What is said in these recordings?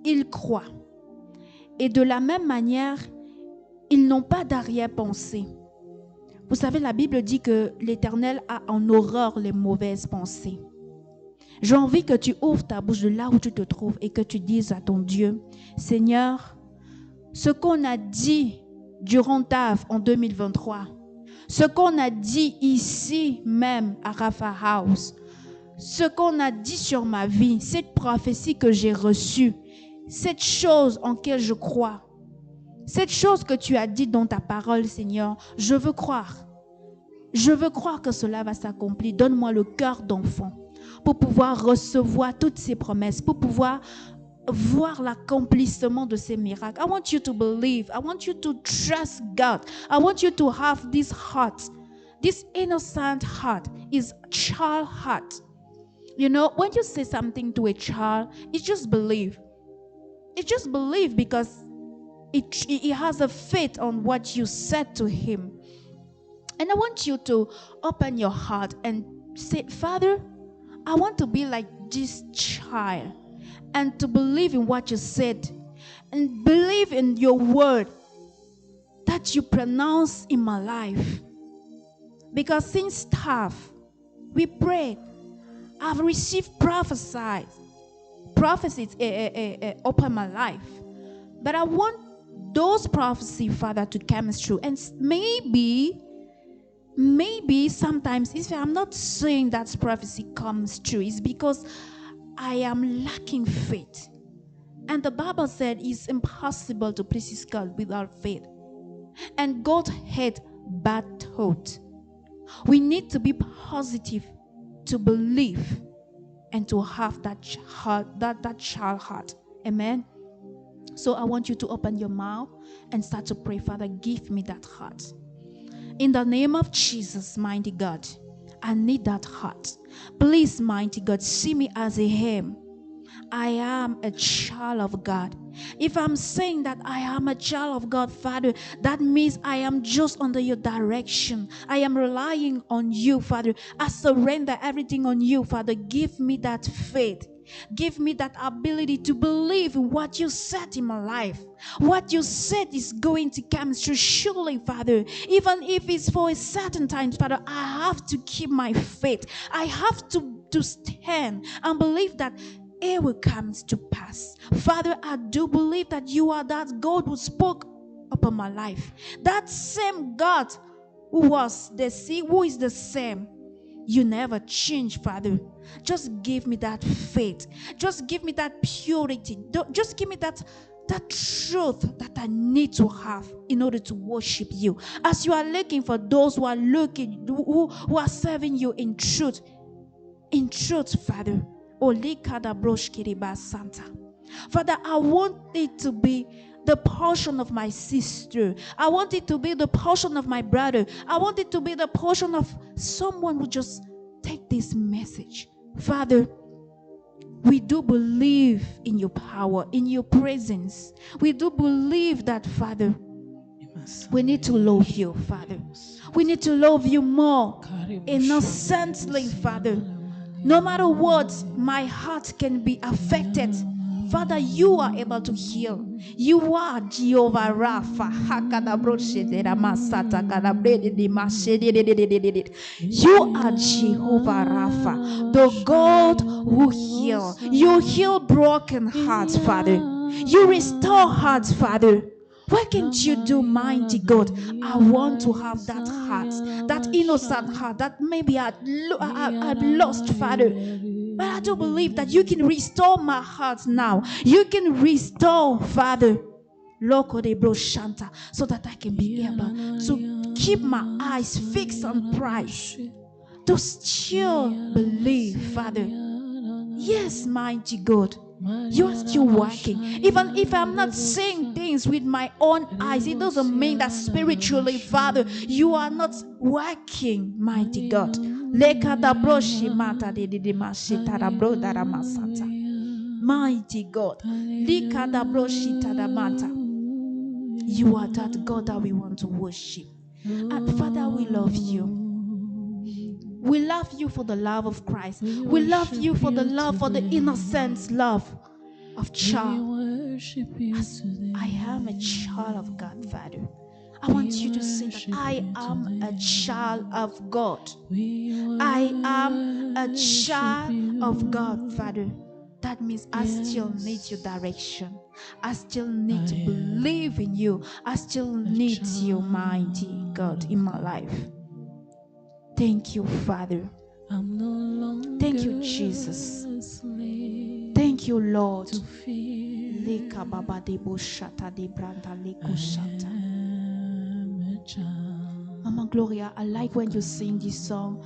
ils croient. Et de la même manière, ils n'ont pas d'arrière-pensée. Vous savez, la Bible dit que l'Éternel a en horreur les mauvaises pensées. J'ai envie que tu ouvres ta bouche de là où tu te trouves et que tu dises à ton Dieu, Seigneur, ce qu'on a dit durant TAF en 2023, ce qu'on a dit ici même à Rafa House, ce qu'on a dit sur ma vie, cette prophétie que j'ai reçue, cette chose en laquelle je crois, cette chose que tu as dit dans ta parole, Seigneur, je veux croire. Je veux croire que cela va s'accomplir. Donne-moi le cœur d'enfant pour pouvoir recevoir toutes ces promesses, pour pouvoir voir l'accomplissement de ces miracles. I want you to believe. I want you to trust God. I want you to have this heart. This innocent heart is child heart. You know, when you say something to a child, it just believe. It just believe because it has a faith on what you said to him. And I want you to open your heart and say, Father, I want to be like this child and to believe in what you said and believe in your word that you pronounce in my life. Because since TAF, we prayed. I've received prophecies upon my life. But I want those prophecies, Father, to come true. And maybe sometimes, if I'm not saying that prophecy comes true, it's because I am lacking faith. And the Bible said it's impossible to please God without faith. And God hates bad thoughts. We need to be positive to believe and to have that child heart. Amen. So I want you to open your mouth and start to pray, Father, give me that heart. In the name of Jesus, mighty God, I need that heart. Please, mighty God, see me as I am. I am a child of God. If I'm saying that I am a child of God, Father, that means I am just under your direction. I am relying on you, Father. I surrender everything on you, Father. Give me that faith. Give me that ability to believe in what you said in my life. What you said is going to come true. Surely, Father, even if it's for a certain time, Father, I have to keep my faith. I have to stand and believe that it will come to pass. Father, I do believe that you are that God who spoke upon my life. That same God who was the sea, who is the same. You never change, Father. Just give me that faith. Just give me that purity. Just give me that truth that I need to have in order to worship you. As you are looking for those who are looking, who are serving you in truth. In truth, Father. Father, I want it to be the portion of my sister. I want it to be the portion of my brother. I want it to be the portion of someone who just take this message. Father, we do believe in your power, in your presence. We do believe that, Father, we need to love you, Father. We need to love you more innocently, Father. No matter what, my heart can be affected. Father, you are able to heal. You are Jehovah Rapha. You are Jehovah Rapha, the God who heals. You heal broken hearts, Father. You restore hearts, Father. What can you do, mighty God? I want to have that heart, that innocent heart that maybe I've lost, Father. But I do believe that you can restore my heart now. You can restore, Father, Loco de Broshanta, so that I can be able to keep my eyes fixed on Christ, to still believe, Father. Yes, mighty God. You are still working. Even if I'm not seeing things with my own eyes, it doesn't mean that spiritually, Father, you are not working, mighty God. Mighty God. You are that God that we want to worship. And Father, we love you. We love you for the love of Christ. We love you for the love, for the innocent love of child. As I am a child of God, Father. I want you to say that I am a child of God. I am a child of God, Father. That means I still need your direction. I still need to believe in you. I still need you, mighty God, in my life. Thank you, Father. Thank you, Jesus. Thank you, Lord. Mama Gloria, I like when you sing this song.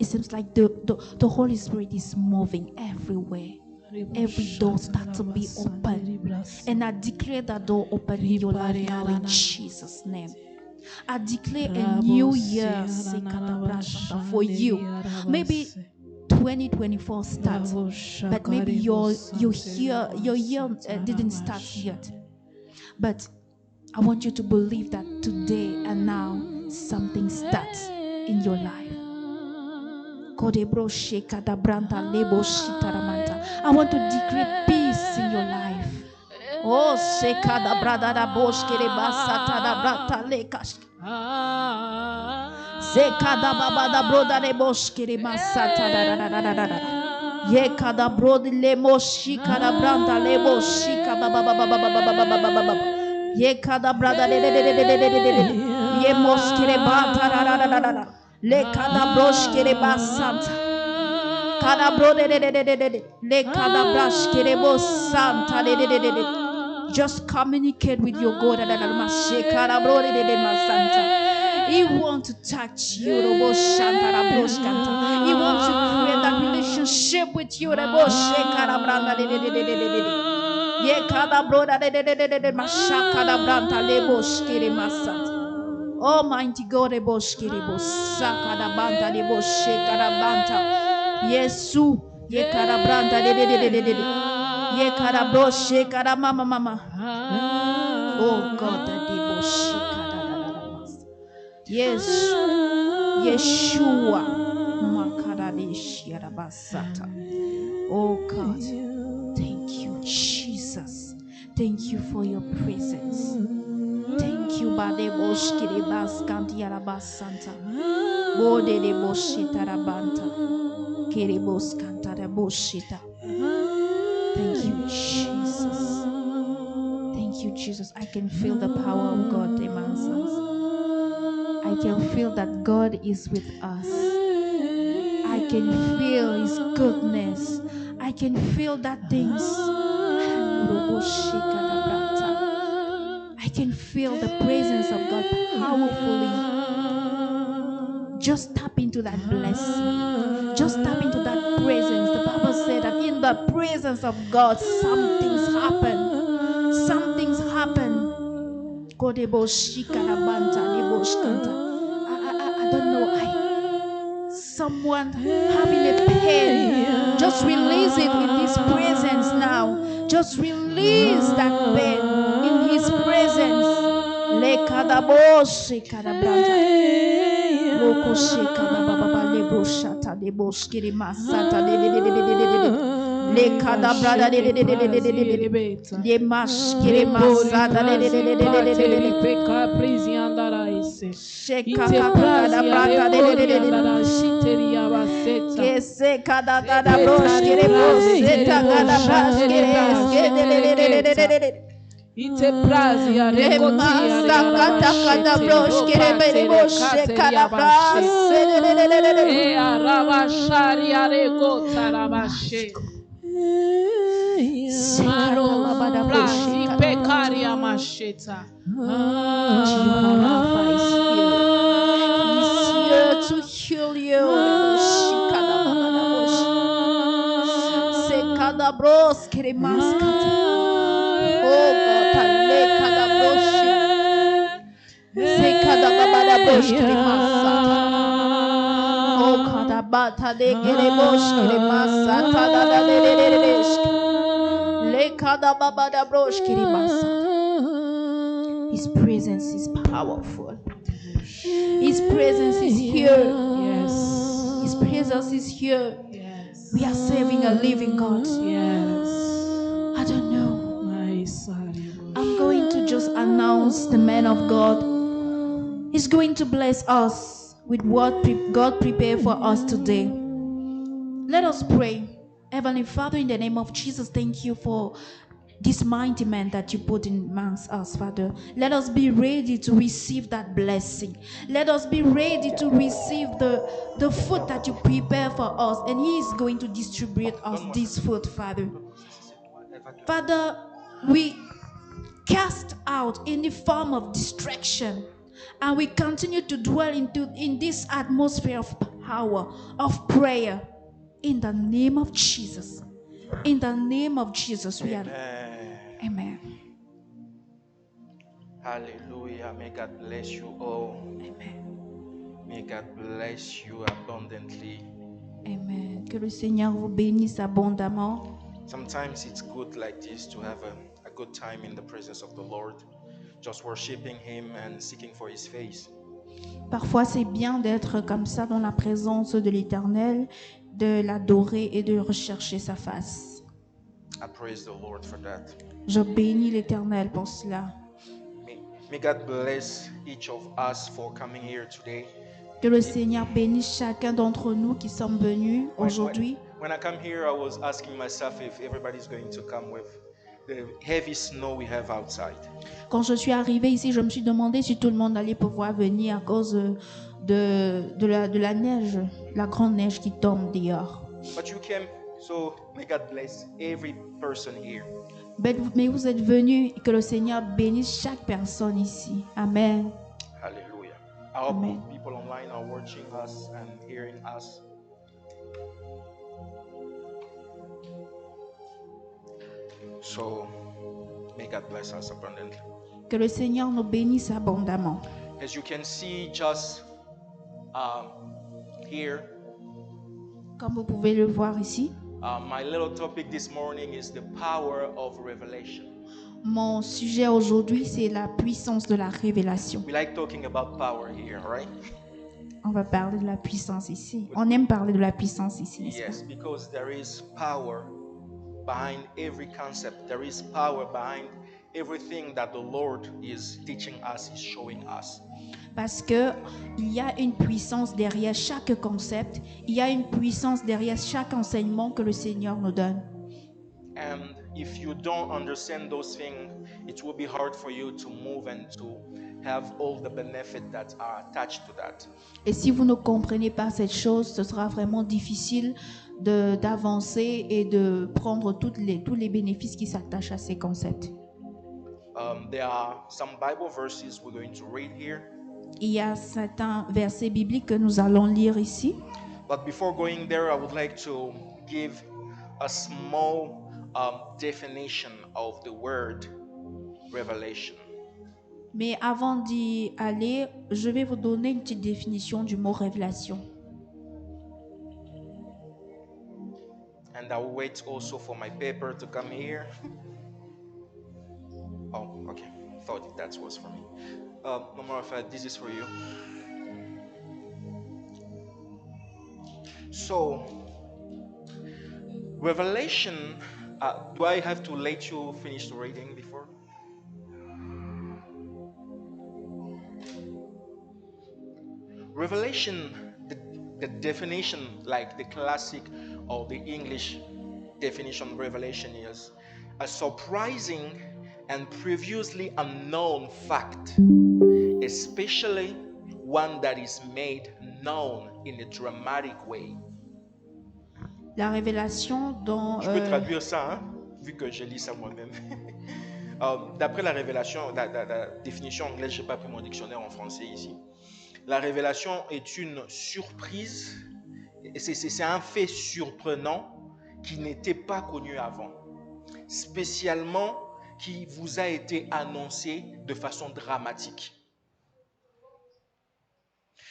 It seems like the Holy Spirit is moving everywhere. Every door starts to be open. And I declare that door open in your life now in Jesus' name. I declare a new year for you. Maybe 2024 starts, but maybe your year didn't start yet. But I want you to believe that today and now something starts in your life. I want to decree peace in your life. Oh, sekada brada bosh kere basata da brata lekash. Sekada baba da broda de bosh kere masata da. Ye kada brod le moshi kada branda le boshi kada baba. Ye kada brada de. Ye mosh kere bata da. Le kada brosh kere basata. Kada brode de. Le kada brash kere bosanta de. Just communicate with your God. He wants to touch you. He wants to create that relationship with you. Almighty God, Yesu, mama. Oh God, yes, Yeshua, oh God, thank you, Jesus. Thank you for your presence. Thank you, Badeboshkiri Baskanti Arabasanta. Bode de Boshita Rabanta. Kiriboskanta Boshita. Thank you, Jesus. Thank you, Jesus. I can feel the power of God amongst us. I can feel that God is with us. I can feel His goodness. I can feel that things. I can feel the presence of God powerfully. Just tap into that blessing. Just tap into that presence. The Bible said that in the presence of God, something's happen. Something's happen. I don't know. Someone having a pain. Just release it in His presence now. Just release that pain in His presence. Ite prazia rekotia kada broshkere boshe kada brase e arabashari arekota rabashe maro brasi pekaria masheta. Jehovah is here. He's here to heal you. Sekada broskere maskata. Oh God, kada broshi. Sekada babada broshkere masata. Oh kada bata de kere broshkere masata da de. Le kada babada broshkere masata. His presence is powerful. His presence is here. Yes. Jesus is here. Yes. We are serving a living God. Yes. I don't know. My son. I'm going to just announce the man of God. He's going to bless us with what God prepared for us today. Let us pray. Heavenly Father, in the name of Jesus, thank you for this mighty man that you put in amongst us, Father. Let us be ready to receive that blessing. Let us be ready to receive the food that you prepare for us. And he is going to distribute us this food, Father. Father, we cast out any form of distraction. And we continue to dwell in this atmosphere of power, of prayer. In the name of Jesus. In the name of Jesus, we are. Amen. Hallelujah. May God bless you all. Amen. May God bless you abundantly. Amen. Que le Seigneur vous bénisse abondamment. Sometimes it's good like this to have a good time in the presence of the Lord, just worshiping Him and seeking for His face. Parfois, c'est bien d'être comme ça dans la présence de l'Éternel, de l'adorer et de rechercher sa face. I praise the Lord for that. Je bénis l'Éternel pour cela. May God bless each of us for coming here today. Que le Seigneur bénisse chacun d'entre nous qui sommes venus aujourd'hui. When I come here, I was asking myself if everybody's going to come with the heavy snow we have outside. Quand je suis arrivée ici, je me suis demandé si tout le monde allait pouvoir venir à cause de la neige, la grande neige qui tombe dehors. But you came, so may God bless every person here. Mais vous êtes venus et que le Seigneur bénisse chaque personne ici. Amen. Hallelujah. I hope Amen. people online are watching us and hearing us. So, may God bless us abundantly. Que le Seigneur nous bénisse abondamment. As you can see, just here, Comme vous pouvez le voir ici, my little topic this morning is the power of revelation. mon sujet aujourd'hui, c'est la puissance de la révélation. We like talking about power here, right? On va parler de la puissance ici. On aime parler de la puissance ici. n'est-ce pas? Yes, because there is power behind every concept. There is power behind everything that the Lord is teaching us, is showing us. Parce que il y a une puissance derrière chaque concept, il y a une puissance derrière chaque enseignement que le Seigneur nous donne. And if you don't understand those things, it will be hard for you to move and to have all the benefits that are attached to that. Et si vous ne comprenez pas cette chose, ce sera vraiment difficile d'avancer et de prendre tous les bénéfices qui s'attachent à ces concepts. There are some Bible verses we're going to read here. Il y a certains versets bibliques que nous allons lire ici. But before going there, I would like to give a small definition of the word revelation. Mais avant d'y aller, je vais vous donner une petite définition du mot révélation. And I will wait also for my paper to come here. Oh, okay. Thought that was for me. No more of that. This is for you. So, revelation. Do I have to let you finish the reading before? Revelation, the definition, like the classic or the English definition of revelation, is a surprising and previously unknown fact, especially one that is made known in a dramatic way. La révélation dont... Je peux traduire ça, hein, vu que je lis ça moi-même. D'après la révélation, la définition anglaise, je n'ai pas pris mon dictionnaire en français ici. La révélation est une surprise, c'est un fait surprenant qui n'était pas connu avant, spécialement qui vous a été annoncé de façon dramatique.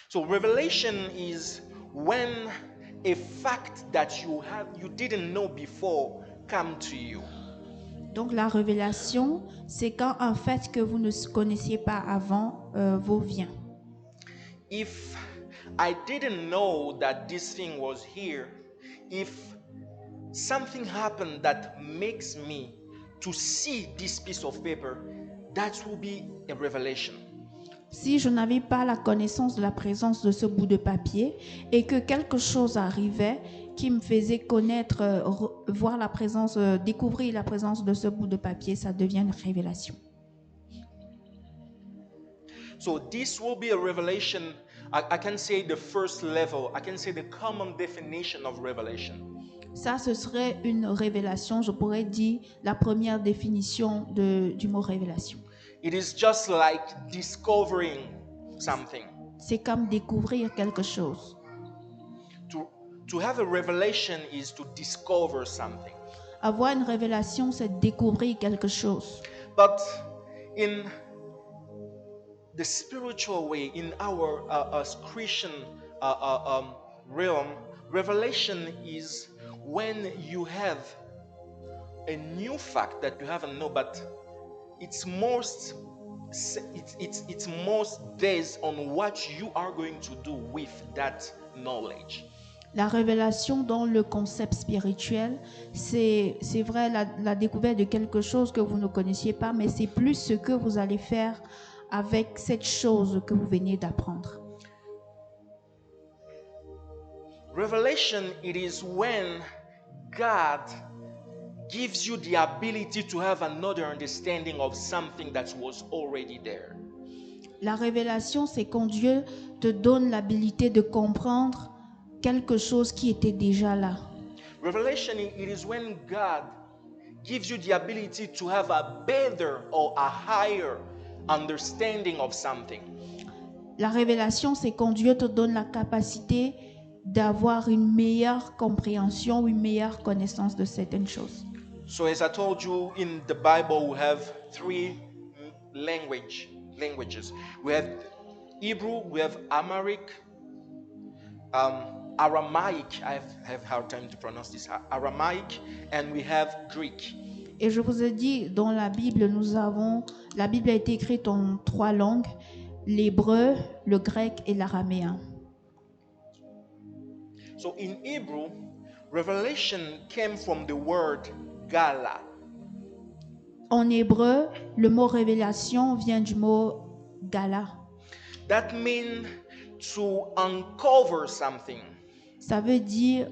So revelation is when a fact that you didn't know before come to you. Donc la révélation, c'est quand un fait que vous ne connaissiez pas avant vous vient. If I didn't know that this thing was here. If something happened that makes me to see this piece of paper, that will be a revelation. Si je n'avais pas la connaissance de la présence de ce bout de papier et que quelque chose arrivait qui me faisait connaître, voir la présence, découvrir la présence de ce bout de papier, ça devient une révélation. So this will be a revelation. I can say the first level. I can say the common definition of revelation. Ça, ce serait une révélation, je pourrais dire la première définition du mot révélation. It is just like discovering something. C'est comme découvrir quelque chose. To have a revelation is to discover something. Avoir une révélation, c'est découvrir quelque chose. But in the spiritual way, in our Christian realm, revelation is when you have a new fact that you haven't known, but it's most based on what you are going to do with that knowledge. La révélation dans le concept spirituel, c'est vrai la découverte de quelque chose que vous ne connaissiez pas, mais c'est plus ce que vous allez faire avec cette chose que vous venez d'apprendre. Revelation, it is when God gives you the ability to have another understanding of something that was already there. La révélation, c'est quand Dieu te donne l'habilité de comprendre quelque chose qui était déjà là. Revelation, it is when God gives you the ability to have a better or a higher understanding of something. La révélation, c'est quand Dieu te donne la capacité d'avoir une meilleure compréhension, une meilleure connaissance de certaines choses. So as I told you, in the Bible we have three languages. We have Hebrew, we have Amharic, Aramaic, I have hard time to pronounce this, Aramaic, and we have Greek. Et je vous ai dit, dans la Bible, la Bible a été écrite en 3 langues, l'hébreu, le grec et l'araméen. So in Hebrew, revelation came from the word Gala. En hébreu, le mot révélation vient du mot gala. That means to uncover something. Ça veut dire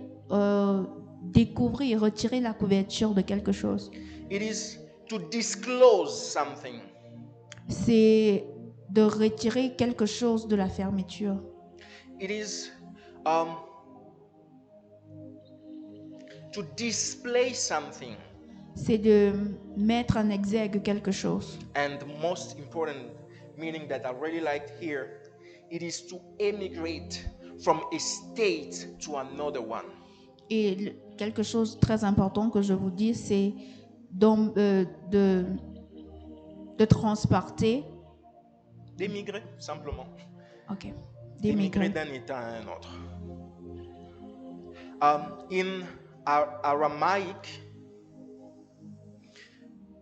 découvrir, retirer la couverture de quelque chose. It is to disclose something. C'est de retirer quelque chose de la fermeture. It is to display something. C'est de mettre en exergue quelque chose. And the most important meaning that I really liked here, it is to emigrate from a state to another one. Et quelque chose de très important que je vous dis, c'est de transporter. D'émigrer, simplement. Ok. D'émigrer D'émigrer. d'un état à un autre. In Aramaic,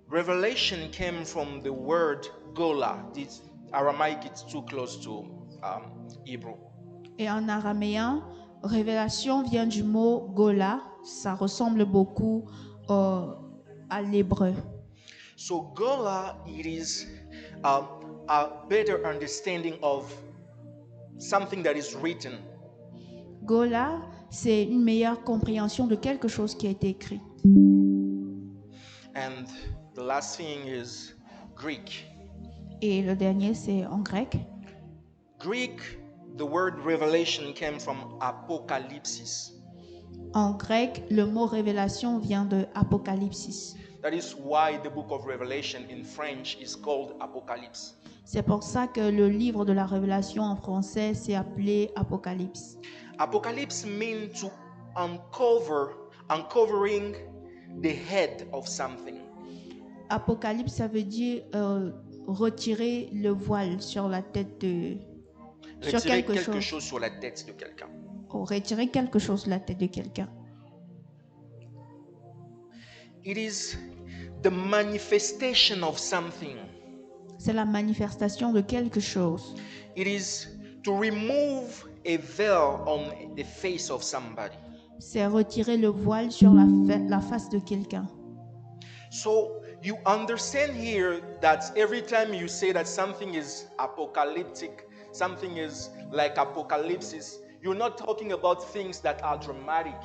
revelation came from the word Gola. This Aramaic is too close to Hebrew. Et en araméen, révélation vient du mot gola. Ça ressemble beaucoup à l'hébreu. So Gola, it is a better understanding of something that is written. Gola, c'est une meilleure compréhension de quelque chose qui a été écrit. And the last thing is Greek. Et le dernier, c'est en grec. Greek, the word revelation came from apocalypsis. En grec, le mot révélation vient de Apocalypse. That is why the book of Revelation in French is called Apocalypse. C'est pour ça que le livre de la révélation en français s'est appelé Apocalypse. Apocalypse means to uncovering the head of something. Apocalypse, ça veut dire retirer le voile sur la tête sur Retirer quelque quelque chose. chose sur la tête de quelqu'un. Ou retirer quelque chose de la tête de quelqu'un. It is the manifestation of something. C'est la manifestation de quelque chose. It is to remove a veil on the face of somebody. C'est retirer le voile sur la face de quelqu'un. So you understand here that every time you say that something is apocalyptic, something is like apocalypse, you're not talking about things that are dramatic.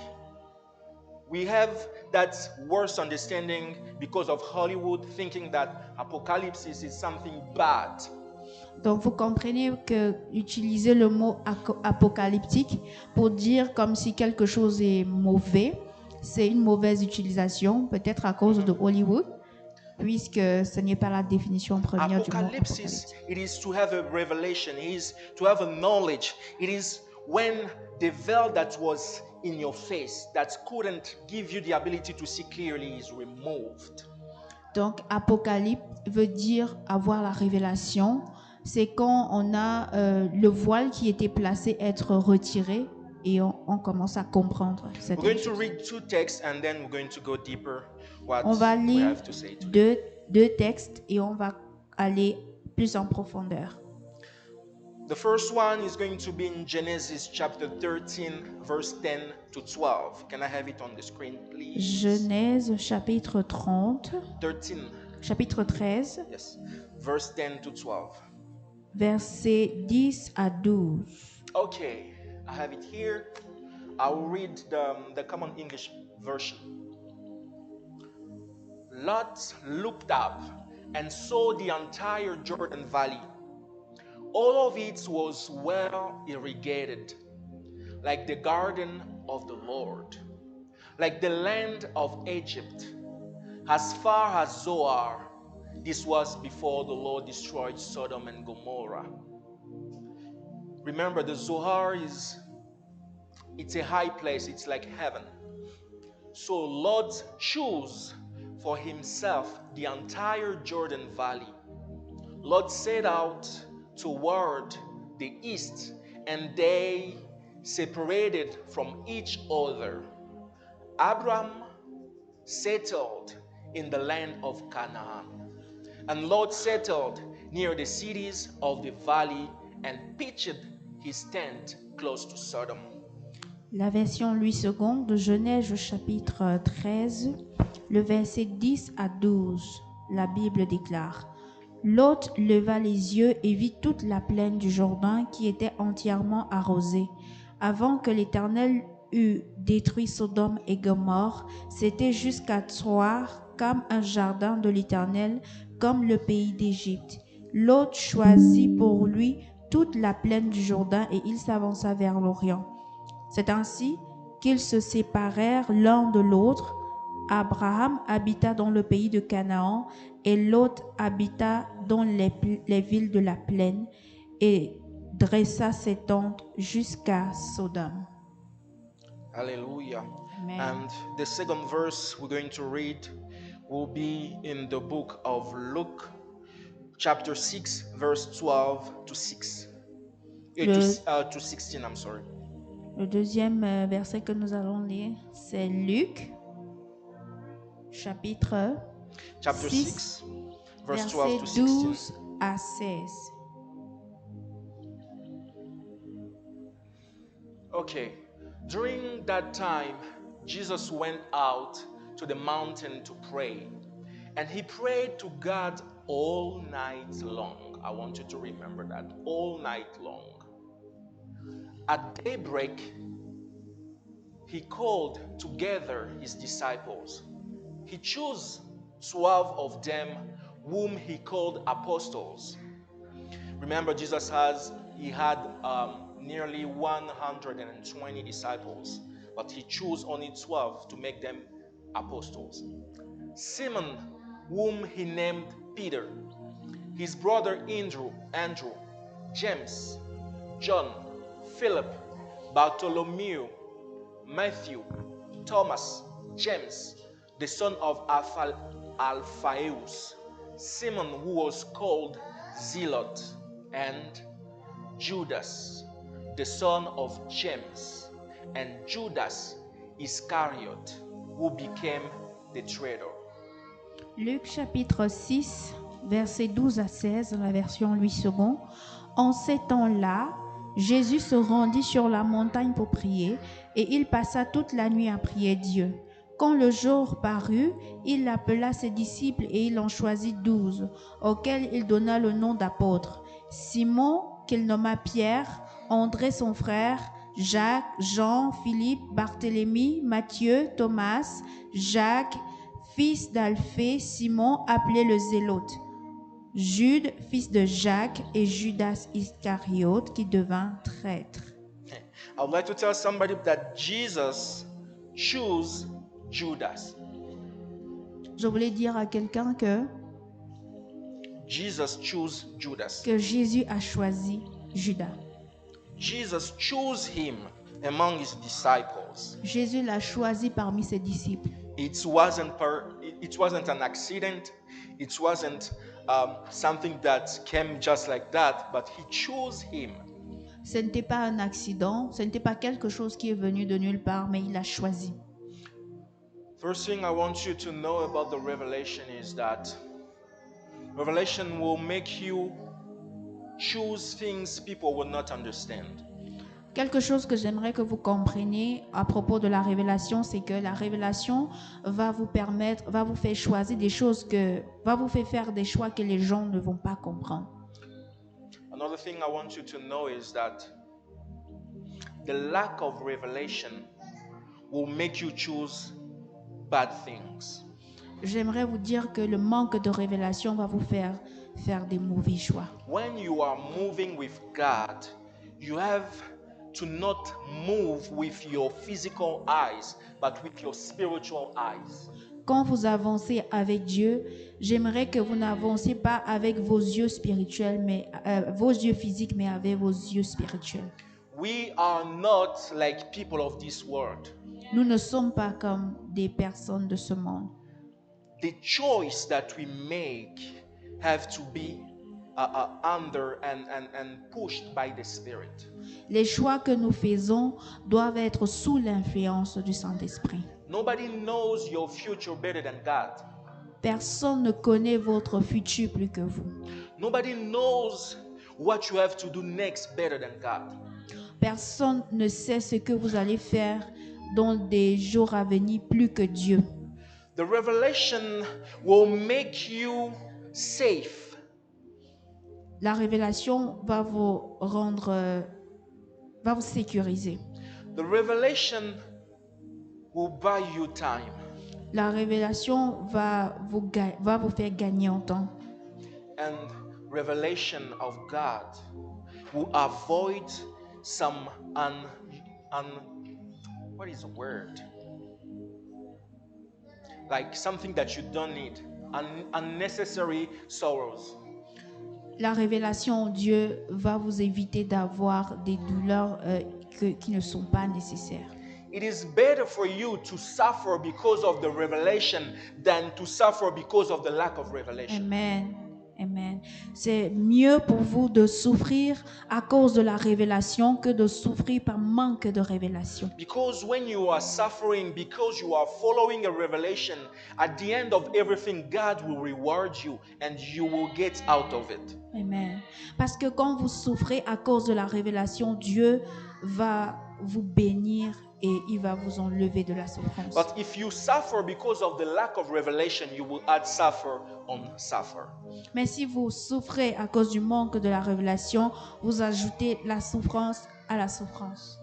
We have that worse understanding because of Hollywood, thinking that apocalypse is something bad. Donc vous comprenez que utiliser le mot apocalyptique pour dire comme si quelque chose est mauvais, c'est une mauvaise utilisation, peut-être à cause de Hollywood, puisque ce n'est pas la définition première du mot Apocalypse, apocalyptique. it is to have a revelation, it is to have a knowledge. It is when the veil that was in your face, that couldn't give you the ability to see clearly, is removed. Donc apocalypse veut dire avoir la révélation. C'est quand on a le voile qui était placé être retiré et on commence à comprendre cette We're going to chose. read two texts and then we're going to go deeper what On va we lire have to say today. deux textes et on va aller plus en profondeur. The first one is going to be in Genesis chapter 13, verse 10 to 12. Can I have it on the screen, please? Genèse chapitre 30, 13, chapitre 13, yes, verse 10 to 12. versets 10 à 12. Okay, I have it here. I will read the Common English Version. Lot looked up and saw the entire Jordan Valley. All of it was well irrigated, like the garden of the Lord, like the land of Egypt, as far as Zoar. This was before the Lord destroyed Sodom and Gomorrah. Remember, the Zoar it's a high place, it's like heaven. So Lot chose for himself the entire Jordan Valley. Lot set out toward the east, and they separated from each other. Abram settled in the land of Canaan, and Lot settled near the cities of the valley and pitched his tent close to Sodom. La version Louis II de Genèse chapitre 13, le verset 10 à 12, la Bible déclare: Lot leva les yeux et vit toute la plaine du Jourdain qui était entièrement arrosée. Avant que l'Éternel eût détruit Sodome et Gomorrhe, c'était jusqu'à Tsoar comme un jardin de l'Éternel, comme le pays d'Égypte. Lot choisit pour lui toute la plaine du Jourdain et il s'avança vers l'Orient. C'est ainsi qu'ils se séparèrent l'un de l'autre. Abraham habita dans le pays de Canaan et Lot habita dans les villes de la plaine et dressa ses tentes jusqu'à Sodome. Hallelujah. Amen. And the second verse we're going to read will be in the book of Luke, chapter 6, verse 12 to 6. To 16, I'm sorry. Le deuxième verset que nous allons lire, c'est Luc, chapitre Chapter 6, 6, verse 12 to verset 16. 12 à 16. Okay. During that time, Jesus went out to the mountain to pray. And he prayed to God all night long. I want you to remember that. All night long. At daybreak, he called together his disciples. He chose 12 of them, whom he called apostles. Remember, Jesus had nearly 120 disciples, but he chose only 12 to make them apostles. Simon, whom he named Peter, his brother Andrew, James, John, Philip, Bartholomew, Matthew, Thomas, James, the son of Alphaeus, Simon, who was called Zealot, and Judas, the son of James, and Judas Iscariot, who became the traitor. Luc chapitre 6, versets 12 à 16, dans la version Louis II. En ces temps-là, Jésus se rendit sur la montagne pour prier, et il passa toute la nuit à prier Dieu. Quand le jour parut, il appela ses disciples et il en choisit 12, auxquels il donna le nom d'apôtres. Simon, qu'il nomma Pierre, André son frère, Jacques, Jean, Philippe, Barthélemy, Matthieu, Thomas, Jacques, fils d'Alphée, Simon, appelé le Zélote, Jude, fils de Jacques, et Judas Iscariote, qui devint traître. I would like to tell somebody that Jesus chose Judas. Je voulais dire à quelqu'un que Jesus chose Judas. Jésus a choisi Judas. Jesus chose him among his disciples. Jésus l'a choisi parmi ses disciples. It wasn't an accident. It wasn't something that came just like that, but he chose him. Ce n'était pas un accident, ce n'était pas quelque chose qui est venu de nulle part, mais il l'a choisi. First thing I want you to know about the revelation is that revelation will make you choose things people will not understand. Quelque chose que j'aimerais que vous compreniez à propos de la révélation, c'est que la révélation va vous faire choisir des choses va vous faire des choix que les gens ne vont pas comprendre. Another thing I want you to know is that the lack of revelation will make you choose bad things. J'aimerais vous dire que le manque de révélation va vous faire des mauvais choix. When you are moving with God, you have to not move with your physical eyes, but with your spiritual eyes. Quand vous avancez avec Dieu, j'aimerais que vous n'avanciez pas avec vos yeux spirituels, vos yeux physiques, mais avec vos yeux spirituels. We are not like people of this world. Nous ne sommes pas comme des personnes de ce monde. The choice that we make have to be under and pushed by the Spirit. Les choix que nous faisons doivent être sous l'influence du Saint-Esprit. Nobody knows your future better than God. Personne ne connaît votre futur plus que vous. Nobody knows what you have to do next better than God. Personne ne sait ce que vous allez faire dans des jours à venir plus que Dieu. The revelation will make you safe. La révélation va vous va vous sécuriser. The revelation will buy you time. La révélation va vous faire gagner en temps. And revelation of God will avoid some what is the word? Like something that you don't need, unnecessary sorrows. La révélation, Dieu va vous éviter d'avoir des douleurs qui ne sont pas nécessaires. It is better for you to suffer because of the revelation than to suffer because of the lack of revelation. Amen. Amen. C'est mieux pour vous de souffrir à cause de la révélation que de souffrir par manque de révélation. Because when you are suffering, because you are following a revelation, at the end of everything, God will reward you and you will get out of it. Amen. Parce que quand vous souffrez à cause de la révélation, Dieu va vous bénir et il va vous enlever de la souffrance. But if you suffer because of the lack of revelation, you will add suffer on suffer. Mais si vous souffrez à cause du manque de la révélation, vous ajoutez la souffrance à la souffrance.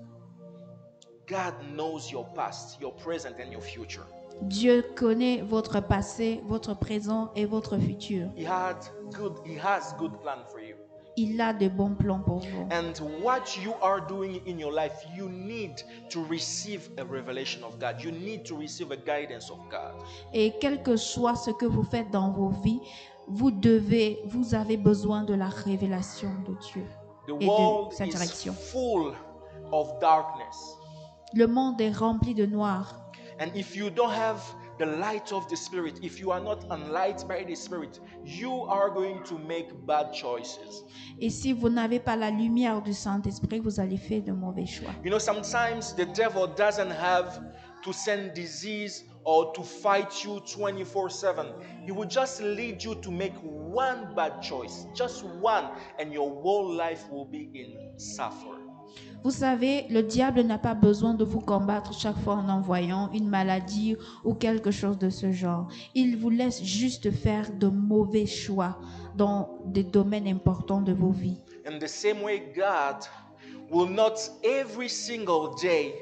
God knows your past, your present, and your future. Dieu connaît votre passé, votre présent et votre futur. He has good plan for you. Il a de bons plans pour vous. And what you are doing in your life, you need to receive a revelation of God. You need to receive a guidance of God. Et quel que soit ce que vous faites dans vos vies, vous avez besoin de la révélation de Dieu The et de world sa is direction. full of darkness. Le monde est rempli de noir. And if you don't have the light of the Spirit, if you are not enlightened by the Spirit, you are going to make bad choices. Et si vous n'avez pas la lumière du Saint-Esprit, vous allez faire de mauvais choix. You know, sometimes the devil doesn't have to send disease or to fight you 24/7. He will just lead you to make one bad choice, just one, and your whole life will be in suffer. Vous savez, le diable n'a pas besoin de vous combattre chaque fois en envoyant une maladie ou quelque chose de ce genre. Il vous laisse juste faire de mauvais choix dans des domaines importants de vos vies. In the same way, God will not every single day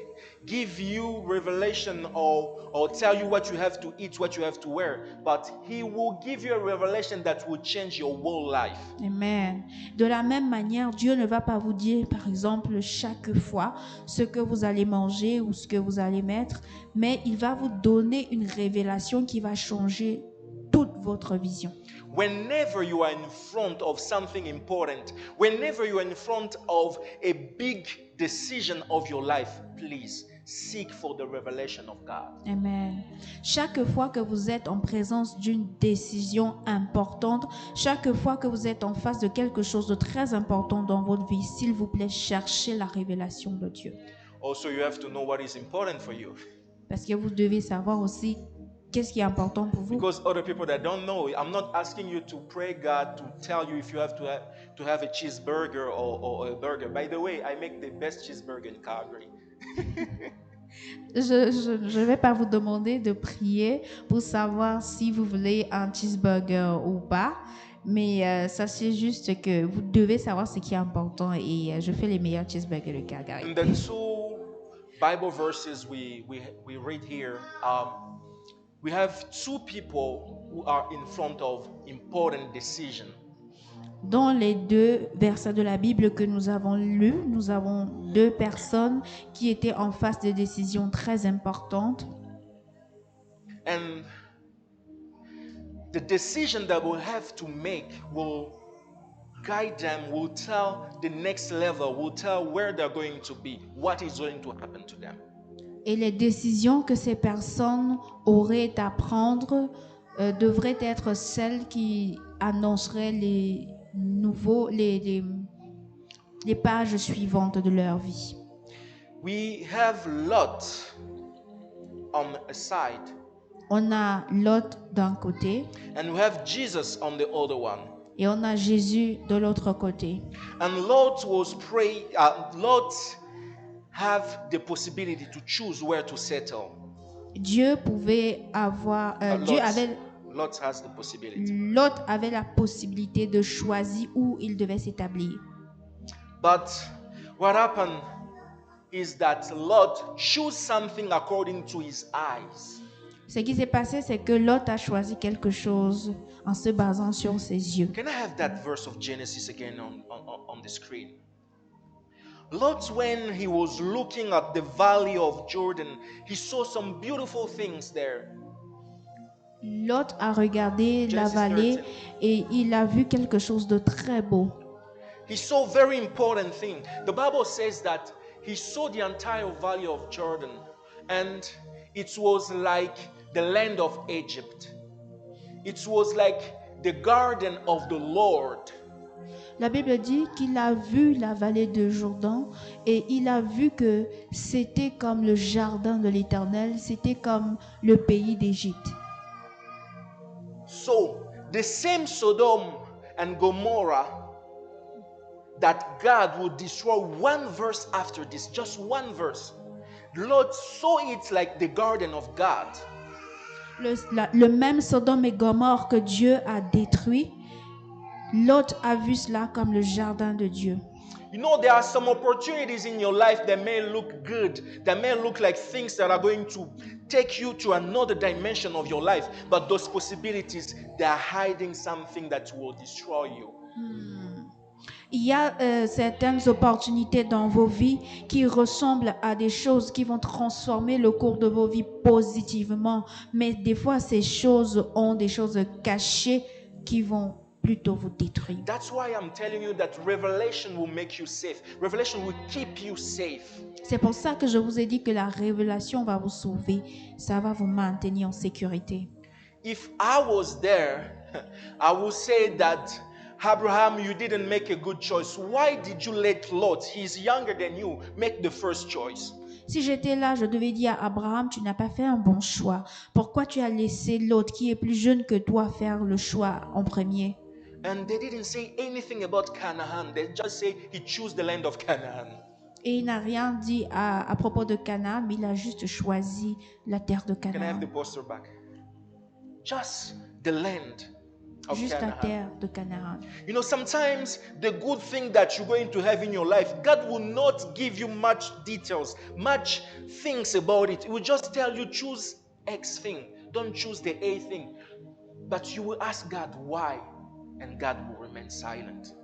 give you revelation or tell you what you have to eat, what you have to wear, but He will give you a revelation that will change your whole life. Amen. De la même manière, Dieu ne va pas vous dire, par exemple, chaque fois ce que vous allez manger ou ce que vous allez mettre, mais il va vous donner une révélation qui va changer toute votre vision. Whenever you are in front of something important, whenever you are in front of a big decision of your life, please seek for the revelation of God. Amen. Chaque fois que vous êtes en présence d'une décision importante, chaque fois que vous êtes en face de quelque chose de très important dans votre vie, s'il vous plaît, cherchez la révélation de Dieu. Also, you have to know what is important for you. Parce que vous devez savoir aussi qu'est-ce qui est important pour vous. Because other people that don't know, I'm not asking you to pray God to tell you if you have to have a cheeseburger or a burger. By the way, I make the best cheeseburger in Calgary. Je ne vais pas vous demander de prier pour savoir si vous voulez un cheeseburger ou pas, mais sachez juste que vous devez savoir ce qui est important et je fais les meilleurs cheeseburgers de Calgary. In the two Bible verses we read here, we have two people who are in front of important decision. Dans les deux versets de la Bible que nous avons lus, nous avons deux personnes qui étaient en face de décisions très importantes. And the decision that we'll have to make will guide them, will tell the next level, will tell where they're going to be, what is going to happen to them. Et les décisions que ces personnes auraient à prendre devraient être celles qui annonceraient les pages suivantes de leur vie. We have Lot on a side, On a Lot d'un côté and we have Jesus on the other one. et on a Jésus de l'autre côté. And Lot was praying. Lot have the possibility to choose where to settle. Dieu pouvait avoir, Lot has the possibility. Lot avait la possibilité de choisir où il devait s'établir. But what happened is that Lot chose something according to his eyes. Ce qui s'est passé, c'est que Lot a choisi quelque chose en se basant sur ses yeux. Can I have that verse of Genesis again on the screen? Lot, when he was looking at the valley of Jordan, he saw some beautiful things there. Lot a regardé la Genesis vallée 13. et il a vu quelque chose de très beau. He saw very important thing. The Bible says that he saw the entire valley of Jordan, and it was like the land of Egypt. It was like the garden of the Lord. La Bible dit qu'il a vu la vallée de Jourdain et il a vu que c'était comme le jardin de l'Éternel, c'était comme le pays d'Égypte. So, the same Sodom and Gomorrah that God would destroy one verse after this, just one verse. Lord saw it like the garden of God. Le même Sodome et Gomorrhe que Dieu a détruit, Lot a vu cela comme le jardin de Dieu. You know, there are some opportunities in your life that may look good, that may look like things that are going to take you to another dimension of your life, but those possibilities, they are hiding something that will destroy you. Il y a certaines opportunités dans vos vies qui ressemblent à des choses qui vont transformer le cours de vos vies positivement, mais des fois ces choses ont des choses cachées qui vont plutôt vous détruire. That's why I'm telling you that revelation will make you safe. Revelation will keep you safe. C'est pour ça que je vous ai dit que la révélation va vous sauver, ça va vous maintenir en sécurité. If I was there, I would say that Abraham, you didn't make a good choice. Why did you let Lot, he's younger than you, make the first choice? Si j'étais là, je devais dire à Abraham, tu n'as pas fait un bon choix. Pourquoi tu as laissé l'autre qui est plus jeune que toi faire le choix en premier? And they didn't say anything about Canaan. They just say he chose the land of Canaan. Et il n'a rien dit à propos de Canaan, mais il a juste choisi la terre de Can I have Canaan. the poster back? Just the land of Juste la Canaan. terre de Canaan. You know, sometimes the good thing that you're going to have in your life, God will not give you much details, much things about it. He will just tell you, choose X thing. Don't choose the A thing. But you will ask God why, and God will remain silent.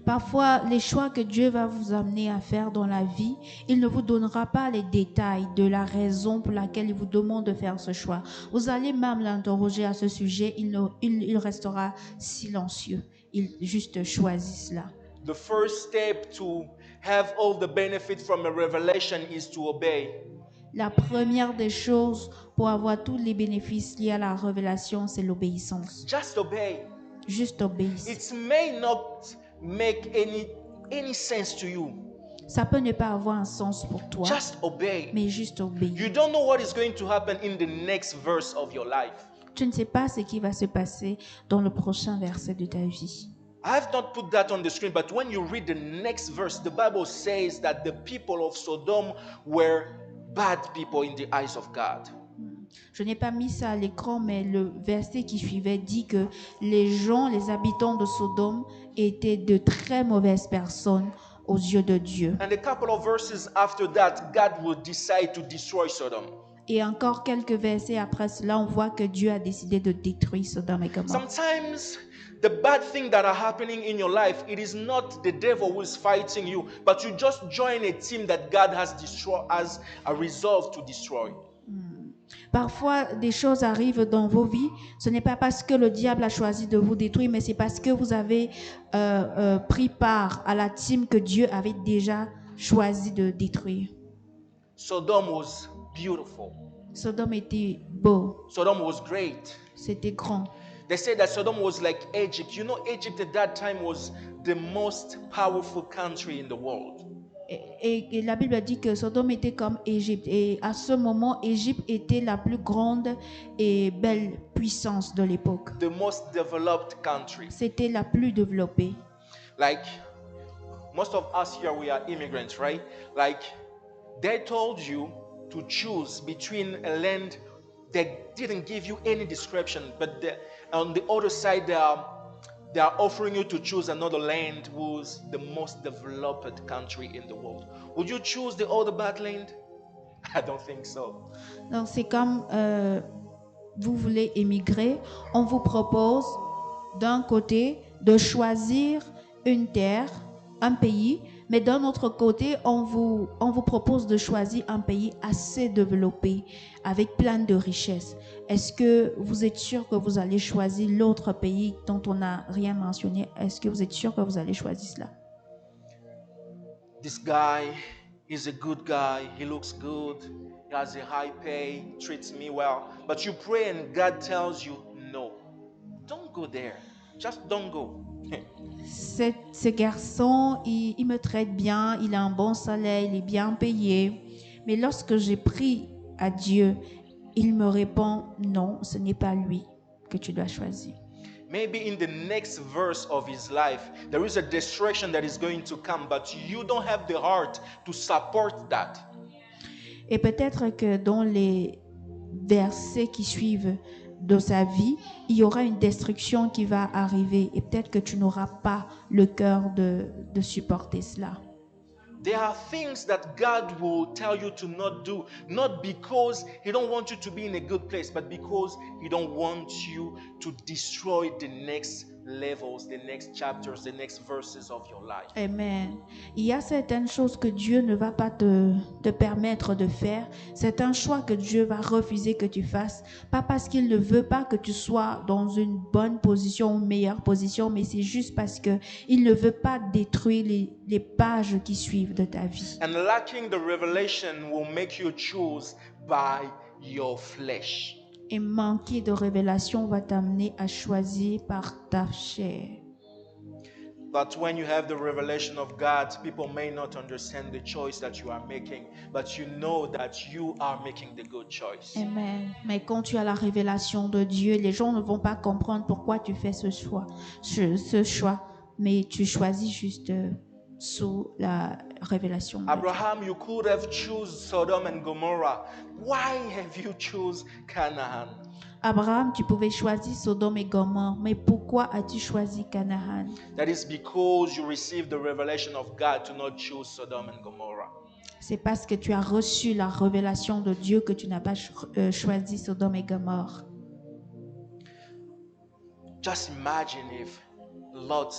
Parfois, les choix que Dieu va vous amener à faire dans la vie, il ne vous donnera pas les détails de la raison pour laquelle il vous demande de faire ce choix. Vous allez même l'interroger à ce sujet, il restera silencieux. Il juste choisit cela. The first step to have all the benefit from a revelation is to obey. La première des choses pour avoir tous les bénéfices liés à la révélation, c'est l'obéissance. Just obey. Juste obéir. It may not make any sense to you. Ça peut ne pas avoir un sens pour toi, Just obey. mais juste obéir. You don't know what is going to happen in the next verse of your life. Tu ne sais pas ce qui va se passer dans le prochain verset de ta vie. I have not put that on the screen, but when you read the next verse, the Bible says that the people of Sodom were bad people in the eyes of God. Je n'ai pas mis ça à l'écran, mais le verset qui suivait dit que les gens, les habitants de Sodome étaient de très mauvaises personnes aux yeux de Dieu. And a couple of verses after that, God will decide to destroy Sodom. Et encore quelques versets après cela, on voit que Dieu a décidé de détruire Sodome et Gomorrhe. Sometimes the bad things that are happening in your life, it is not the devil who is fighting you, but you just join a team that God has resolved to destroy. Parfois, des choses arrivent dans vos vies. Ce n'est pas parce que le diable a choisi de vous détruire, mais c'est parce que vous avez pris part à la team que Dieu avait déjà choisi de détruire. Sodom was beautiful. Sodome était beau. Sodom was great. C'était grand. They say that Sodom was like Egypt. You know, Egypt at that time was the most powerful country in the world. Et la Bible dit que Sodome était comme Égypte. Et à ce moment, Égypte était la plus grande et belle puissance de l'époque. The most developed country. C'était la plus développée. Like, most of us here, we are immigrants, right? Like, they told you to choose between a land that didn't give you any description, but on the other side, they are offering you to choose another land who's the most developed country in the world. Would you choose the other bad land? I don't think so. Donc c'est comme vous voulez émigrer, on vous propose d'un côté de choisir une terre, un pays, mais d'un autre côté, on vous propose de choisir un pays assez développé, avec plein de richesses. Est-ce que vous êtes sûr que vous allez choisir l'autre pays dont on n'a rien mentionné? Est-ce que vous êtes sûr que vous allez choisir cela? This guy is a good guy. He looks good. He has a high pay, treats me well. But you pray and God tells you, no, don't go there. Just don't go. Ce garçon, il me traite bien, il a un bon salaire, il est bien payé. Mais lorsque j'ai prie à Dieu, il me répond, non, ce n'est pas lui que tu dois choisir. Maybe in the next verse of his life, there is a destruction that is going to come, but you don't have the heart to support that. Et peut-être que dans les versets qui suivent de sa vie, il y aura une destruction qui va arriver et peut-être que tu n'auras pas le cœur de supporter cela. There are things that God will tell you to not do, not because He don't want you to be in a good place, but because He don't want you to destroy the next levels, the next chapters, the next verses of your life. Amen. Il y a certaines choses que Dieu ne va pas te permettre de faire. C'est un choix que Dieu va refuser que tu fasses. Pas parce qu'il ne veut pas que tu sois dans une bonne position ou meilleure position, mais c'est juste parce qu'il ne veut pas détruire les pages qui suivent de ta vie. And lacking the revelation will make you choose by your flesh. Et manquer de révélation va t'amener à choisir par ta chair. But when you have the revelation of God, people may not understand the choice that you are making, but you know that you are making the good choice. Amen. Mais quand tu as la révélation de Dieu, les gens ne vont pas comprendre pourquoi tu fais ce choix, mais tu choisis juste sous la révélation de Dieu. Abraham, you could have chosen Sodom and Gomorrah. Why have you chosen Canaan? Abraham, tu pouvais choisir Sodome et Gomorrhe, mais pourquoi as-tu choisi Canaan? That is because you received the revelation of God to not choose Sodom and Gomorrah. C'est parce que tu as reçu la révélation de Dieu que tu n'as pas choisi Sodome et Gomorrhe. Just imagine if Lot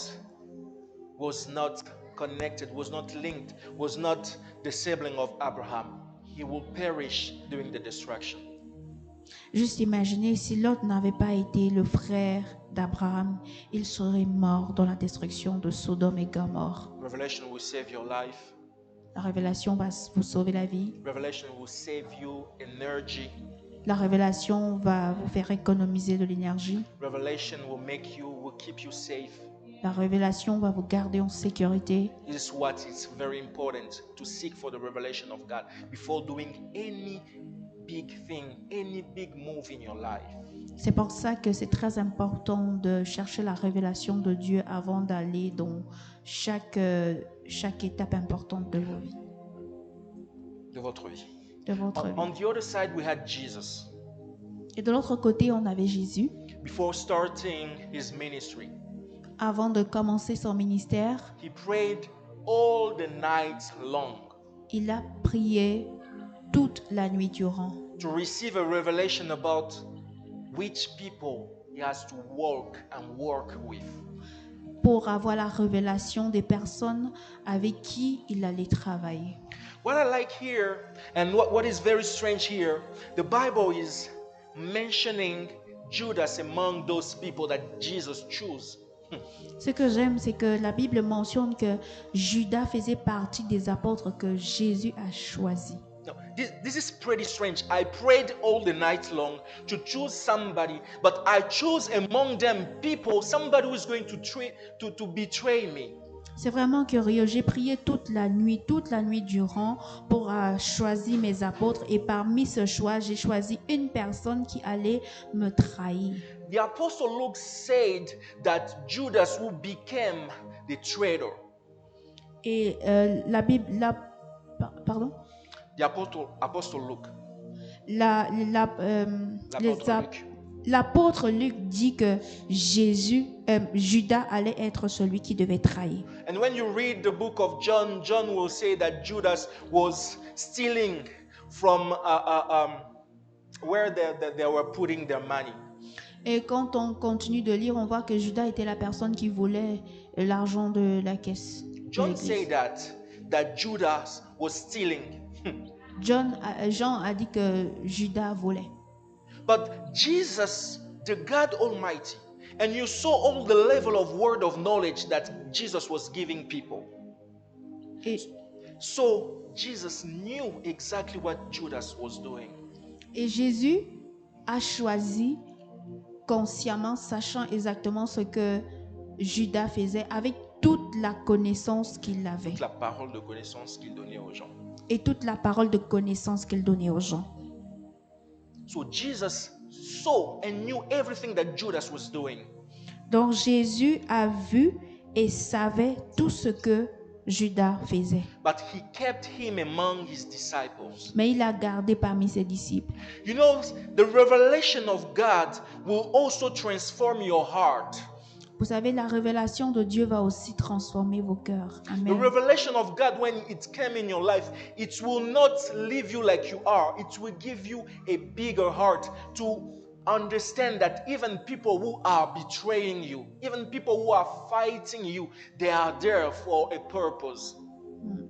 was not connected, was not linked, was not the sibling of Abraham. He will perish during the destruction. Juste imaginez si Lot n'avait pas été le frère d'Abraham, il serait mort dans la destruction de Sodome et Gomorrhe. Revelation will save your life. La révélation va vous sauver la vie. Revelation will save you energy. La révélation va vous faire économiser de l'énergie. Revelation will keep you safe. La révélation va vous garder en sécurité. This is what is very important, to seek for the revelation of God before doing any big thing, any big move in your life. C'est pour ça que c'est très important de chercher la révélation de Dieu avant d'aller dans chaque étape importante de vos vies, De votre vie. de votre On vie. the other side, we had Jesus. Et de l'autre côté, on avait Jésus. Before starting his ministry, Avant de commencer son ministère, he prayed all the night long il a prié toute la nuit durant to receive a revelation about which people he has to walk and work with. pour avoir la révélation des personnes avec qui il allait travailler. What I like here, and what is very strange here, the Bible is mentioning Judas among those people that Jesus chose. Ce que j'aime, c'est que la Bible mentionne que Judas faisait partie des apôtres que Jésus a choisis. No, this is pretty strange. I prayed all the night long to choose somebody, but I chose among them people, somebody who is going to betray me. C'est vraiment curieux. J'ai prié toute la nuit durant pour choisir mes apôtres. Et parmi ce choix, j'ai choisi une personne qui allait me trahir. The apostle Luke said that Judas who became the traitor. Et la Bible, pardon, The apostle Luke. L'apôtre Luc dit que Judas allait être celui qui devait trahir. And when you read the book of John, John will say that Judas was stealing from where they were putting their money. Et quand on continue de lire, on voit que Judas était la personne qui volait l'argent de la caisse. de John l'église. said that Judas was stealing. Jean a dit que Judas volait. But Jesus, the God Almighty, and you saw all the level of word of knowledge that Jesus was giving people. Et, So Jesus knew exactly what Judas was doing. et Jésus a choisi consciemment, sachant exactement ce que Judas faisait, avec toute la connaissance qu'il avait La parole de connaissance qu'il donnait aux gens. et toute la parole de connaissance qu'il donnait aux gens. So Jesus saw and knew everything that Judas was doing. Donc Jésus a vu et savait tout ce que Judas faisait. But he kept him among his disciples. Mais il a gardé parmi ses disciples. You know, the revelation of God will also transform your heart. Vous savez, la révélation de Dieu va aussi transformer vos cœurs. The Amen. revelation of God, when it came in your life, it will not leave you like you are. It will give you a bigger heart to understand that even people who are betraying you, even people who are fighting you, they are there for a purpose.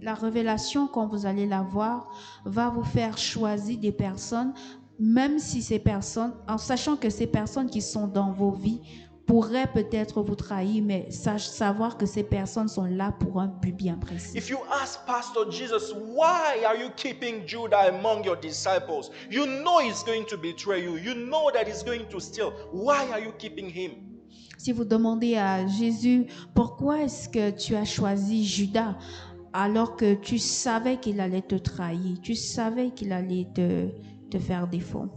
La révélation, quand vous allez la voir, va vous faire choisir des personnes, même si ces personnes, en sachant que ces personnes qui sont dans vos vies pourraient peut-être vous trahir, mais savoir que ces personnes sont là pour un but bien précis. If you ask Pastor Jesus, why are you keeping Judah among your disciples? You know he's going to betray you. You know that he's going to steal. Why are you keeping him? Si vous demandez à Jésus, pourquoi est-ce que tu as choisi Judas alors que tu savais qu'il allait te trahir, tu savais qu'il allait te faire défaut?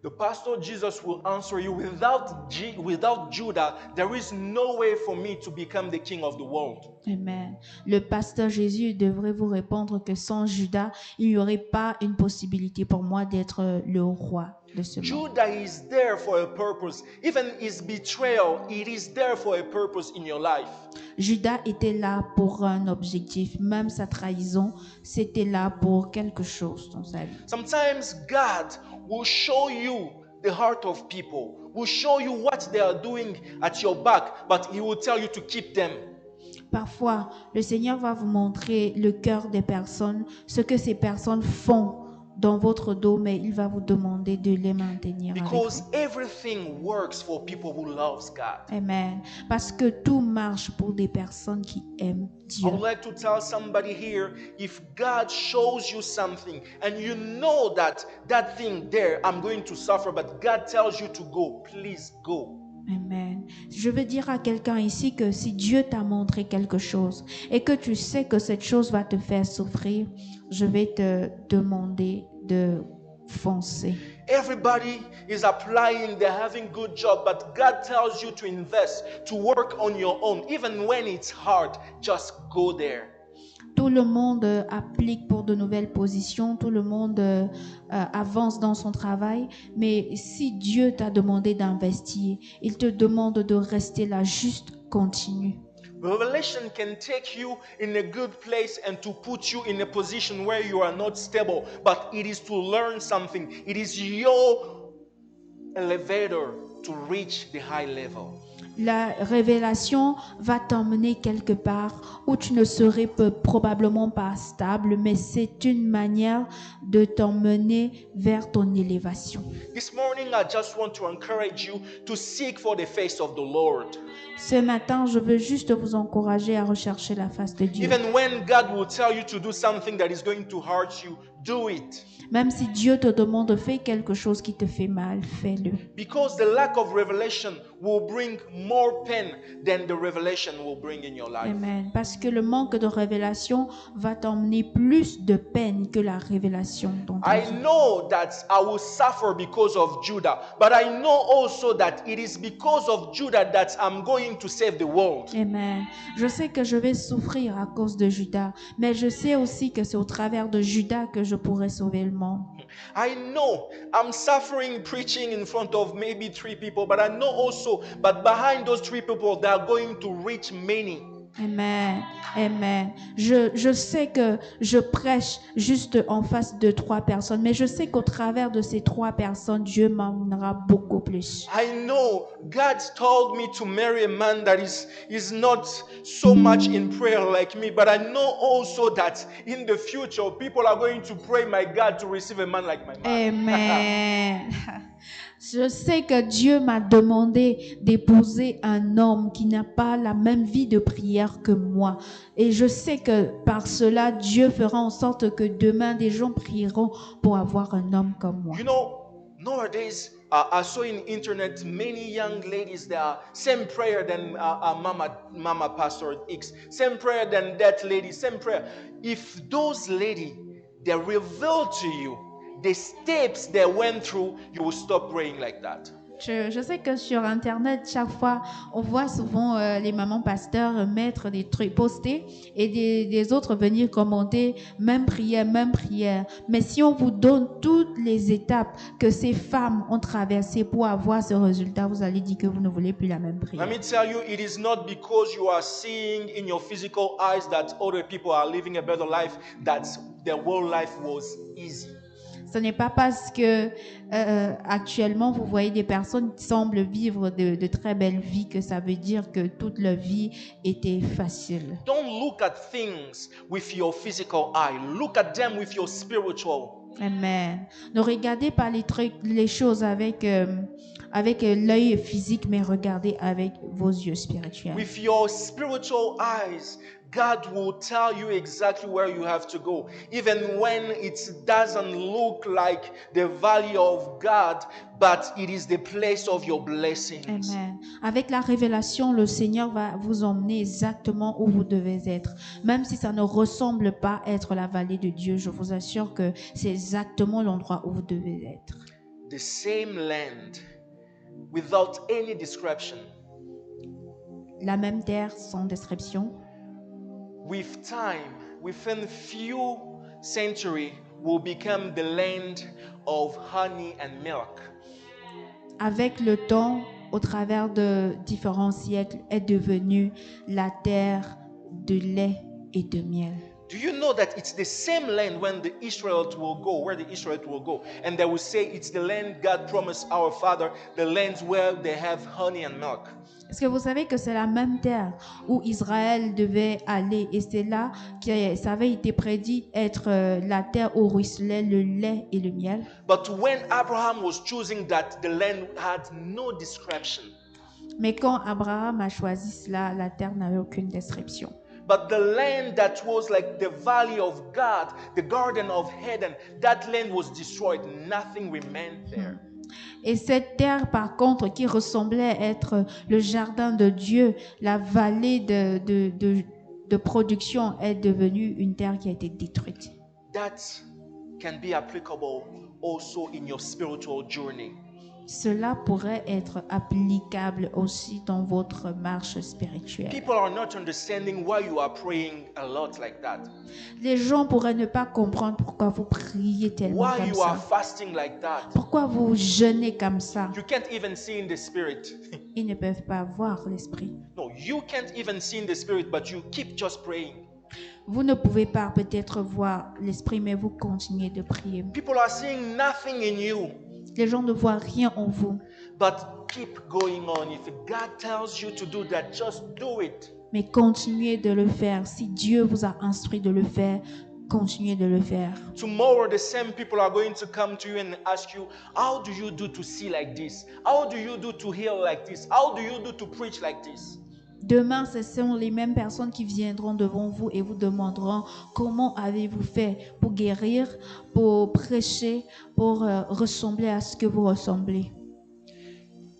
The pastor Jesus will answer you, without Judah, there is no way for me to become the king of the world. Amen. Le pasteur Jésus devrait vous répondre que sans Judas, il n'y aurait pas une possibilité pour moi d'être le roi de ce monde. Judah is there for a purpose. Even his betrayal, it is there for a purpose in your life. Judas était là pour un objectif. Même sa trahison, c'était là pour quelque chose dans sa vie. Sometimes God will show you the heart of people, will show you what they are doing at your back, but he will tell you to keep them. Parfois, le Seigneur va vous montrer le cœur des personnes, ce que ces personnes font dans votre dos, mais il va vous demander de les maintenir avec Because vous. everything works for people who loves God. Amen. Parce que tout marche pour des personnes qui aiment I Dieu. would like to tell somebody here, if God shows you something and you know that thing there, I'm going to suffer, but God tells you to go, please go. Amen. Je veux dire à quelqu'un ici que si Dieu t'a montré quelque chose et que tu sais que cette chose va te faire souffrir, je vais te demander de foncer. Everybody is applying, they're having good job, but God tells you to invest, to work on your own. Even when it's hard, just go there. Tout le monde applique pour de nouvelles positions, tout le monde avance dans son travail, mais si Dieu t'a demandé d'investir, il te demande de rester là, juste continue. Revelation can take you in a good place and to put you in a position where you are not stable, but it is to learn something. It is your elevator to reach the high level. La révélation va t'emmener quelque part où tu ne serais probablement pas stable, mais c'est une manière de t'emmener vers ton élévation. This morning, I just want to encourage you to seek for the face of the Lord. Ce matin, je veux juste vous encourager à rechercher la face de Dieu. Even when God will tell you to do something that is going to hurt you, do it. Même si Dieu te demande de faire quelque chose qui te fait mal, fais-le. Because the lack of revelation will bring more pain than the revelation will bring in your life. Amen. Parce que le manque de révélation va t'emmener plus de peine que la révélation dans ta I vie. know that I will suffer because of Judah, but I know also that it is because of Judah that I'm going to save the world. Amen. Je sais que je vais souffrir à cause de Judas, mais je sais aussi que c'est au travers de Judas que je pourrai sauver le monde. I know I'm suffering preaching in front of maybe 3 people, but I know also, but behind those 3 people, they are going to reach many. Amen. Amen. Je sais que je prêche juste en face de 3 personnes, mais je sais qu'au travers de ces 3 personnes, Dieu m'emmènera beaucoup plus. I know God told me to marry a man that is not so much in prayer like me, but I know also that in the future, people are going to pray my God to receive a man like my man. Amen. Je sais que Dieu m'a demandé d'épouser un homme qui n'a pas la même vie de prière que moi. Et je sais que par cela, Dieu fera en sorte que demain, des gens prieront pour avoir un homme comme moi. You know, nowadays, I saw in internet many young ladies that are same prayer than Mama Pastor X, same prayer than that lady, same prayer. If those ladies, they reveal to you the steps they went through, you will stop praying like that. Je sais que sur Internet, chaque fois, on voit souvent les mamans pasteurs mettre des trucs, poster et des autres venir commenter, même prière. Mais si on vous donne toutes les étapes que ces femmes ont traversées pour avoir ce résultat, vous allez dire que vous ne voulez plus la même prière. Let me tell you, it is not because you are seeing in your physical eyes that other people are living a better life, that their whole life was easy. Ce n'est pas parce que actuellement vous voyez des personnes qui semblent vivre de très belles vies que ça veut dire que toute leur vie était facile. Don't look at things with your physical eye. Look at them with your spiritual. Amen. Ne regardez pas les choses avec l'œil physique, mais regardez avec vos yeux spirituels. With your spiritual eyes, God will tell you exactly where you have to go. Even when it doesn't look like the valley of God, but it is the place of your blessings. Amen. Avec la révélation, le Seigneur va vous emmener exactement où vous devez être. Même si ça ne ressemble pas être la vallée de Dieu, je vous assure que c'est exactement l'endroit où vous devez être. the same land without any description. La même terre sans description. With time, within few centuries, will become the land of honey and milk. Avec le temps, au travers de différents siècles, est devenue la terre de lait et de miel. Do you know that it's the same land when the Israelites will go, where the Israelites will go, and they will say it's the land God promised our father, the lands where they have honey and milk. Est-ce que vous savez que c'est la même terre où Israël devait aller et c'est là que ça avait été prédit être la terre où ruisselait le lait et le miel? But when Abraham was choosing that, the land had no description. Mais quand Abraham a choisi cela, la terre n'avait aucune description. But the land that was like the valley of God, the garden of Eden, that land was destroyed. Nothing remained there. Et cette terre, par contre, qui ressemblait être le jardin de Dieu, la vallée de production, est devenue une terre qui a été détruite. That can be applicable also in your spiritual journey. Cela pourrait être applicable aussi dans votre marche spirituelle. People are not understanding why you are praying a lot like that. Les gens pourraient ne pas comprendre pourquoi vous priez tellement Why comme you are ça. fasting like that. Pourquoi vous jeûnez comme ça. You can't even see in the spirit. Ils ne peuvent pas voir l'esprit. No, you can't even see in the spirit, but you keep just praying. Vous ne pouvez pas peut-être voir l'esprit, mais vous continuez de prier. People are seeing nothing in you. Les gens ne voient rien en vous. But keep going on. If God tells you to do that, just do it. Mais continuez de le faire. Si Dieu vous a instruit de le faire, continuez de le faire. Tomorrow, the same people are going to come to you and ask you, how do you do to see like this? How do you do to heal like this? How do you do to preach like this? Demain, ce sont les mêmes personnes qui viendront devant vous et vous demanderont comment avez-vous fait pour guérir, pour prêcher, pour ressembler à ce que vous ressemblez.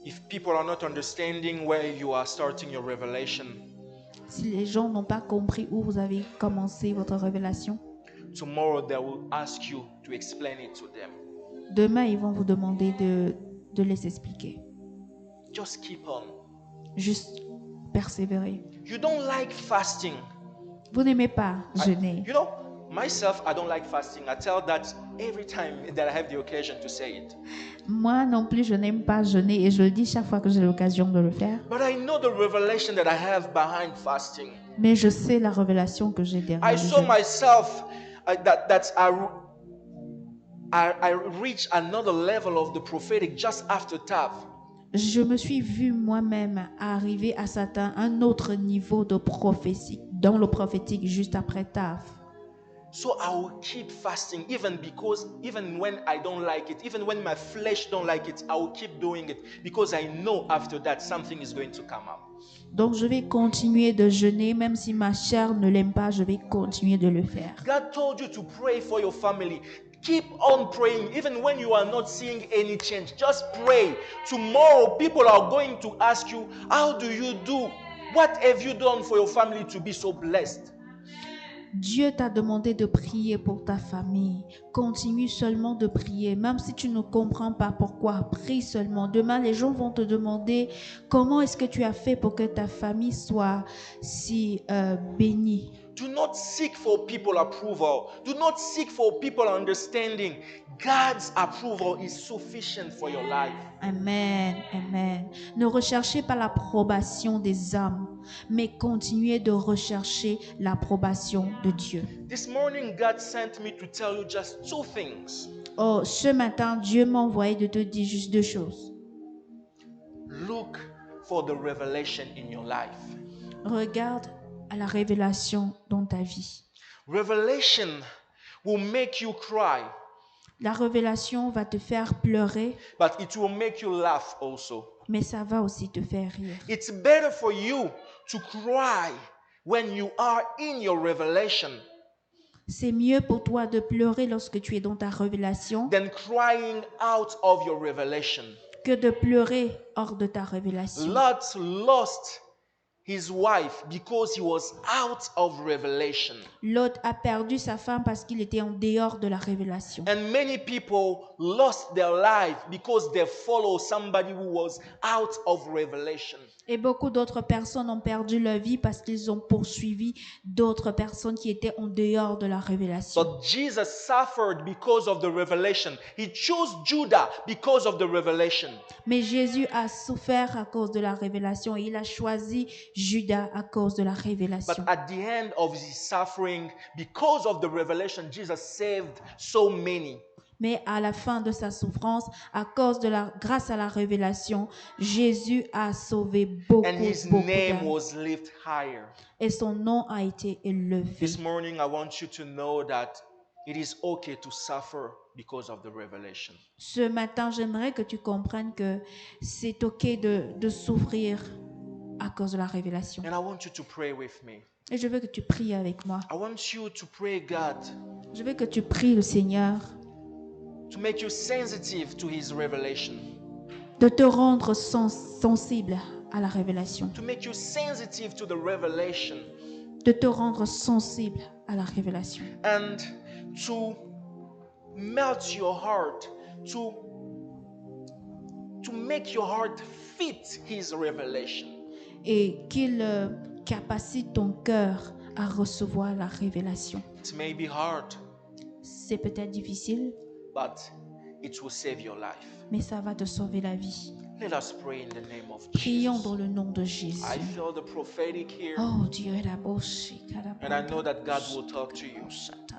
If people are not understanding where you are starting your revelation, Si les gens n'ont pas compris où vous avez commencé votre révélation, tomorrow they will ask you to explain it to them. demain, ils vont vous demander de les expliquer. Just keep on. Juste persévérer. You don't like fasting. Vous n'aimez pas jeûner. You know, myself, I don't like fasting. I tell that every time that I have the occasion to say it. Moi non plus, je n'aime pas jeûner et je le dis chaque fois que j'ai l'occasion de le faire. But I know the revelation that I have behind fasting. Mais je sais la révélation que j'ai derrière I le saw jeûne. myself that I reached another level of the prophetic just after TAV. Je me suis vue moi-même arriver à un autre niveau de prophétie, dans le prophétique juste après TAF. So I will keep fasting even when I don't like it, even when my flesh don't like it, I will keep doing it because I know after that something is going to come up. Donc je vais continuer de jeûner, même si ma chair ne l'aime pas, je vais continuer de le faire. God told you to pray for your family. Keep on praying even when you are not seeing any change. Just pray. Tomorrow people are going to ask you, how do you do? What have you done for your family to be so blessed? Dieu t'a demandé de prier pour ta famille. Continue seulement de prier. Même si tu ne comprends pas pourquoi, prie seulement. Demain, les gens vont te demander comment est-ce que tu as fait pour que ta famille soit si bénie. Do not seek for people approval. Do not seek for people understanding. God's approval is sufficient for your life. Amen, amen. Ne recherchez pas l'approbation des hommes, mais continuez de rechercher l'approbation de Dieu. This morning, God sent me to tell you just two things. Oh, ce matin, Dieu m'a envoyé de te dire juste deux choses. Look for the revelation in your life. Regarde à la révélation dans ta vie. Revelation will make you cry, La révélation va te faire pleurer, but it will make you laugh also. mais ça va aussi te faire rire. It's better for you to cry when you are in your revelation C'est mieux pour toi de pleurer lorsque tu es dans ta révélation than crying out of your revelation. que de pleurer hors de ta révélation. Lot lost his wife because he was out of revelation. Lot a perdu sa femme parce qu'il était en dehors de la révélation. And many people lost their life because they followed somebody who was out of revelation. Et beaucoup d'autres personnes ont perdu leur vie parce qu'ils ont poursuivi d'autres personnes qui étaient en dehors de la révélation. But Jesus suffered because of the revelation. He chose Judah because of the revelation. Mais Jésus a souffert à cause de la révélation et il a choisi Judas à cause de la But révélation. at the end of his suffering, because of the revelation, Jesus saved so many. Mais à la fin de sa souffrance, grâce à la révélation, Jésus a sauvé beaucoup, And his beaucoup name d'âmes. was lifted higher. Et son nom a été élevé. This morning, I want you to know that it is okay to suffer because of the revelation. Ce matin, j'aimerais que tu comprennes que c'est OK de souffrir à cause de la révélation. And I want you to pray with me. Et je veux que tu pries avec moi. I want you to pray God Je veux que tu pries le Seigneur to make you sensitive to his revelation, de te rendre sensible à la révélation, to make you sensitive to the revelation, de te rendre sensible à la révélation and to melt your heart, to make your heart fit his revelation. et qu'il capacite ton cœur à recevoir la révélation. It may be hard, C'est peut-être difficile, but it will save your life. mais ça va te sauver la vie. Let us pray in the name of Prions Jesus. dans le nom de Jésus. I feel the prophetic here, Oh Dieu, and I know that God will talk to you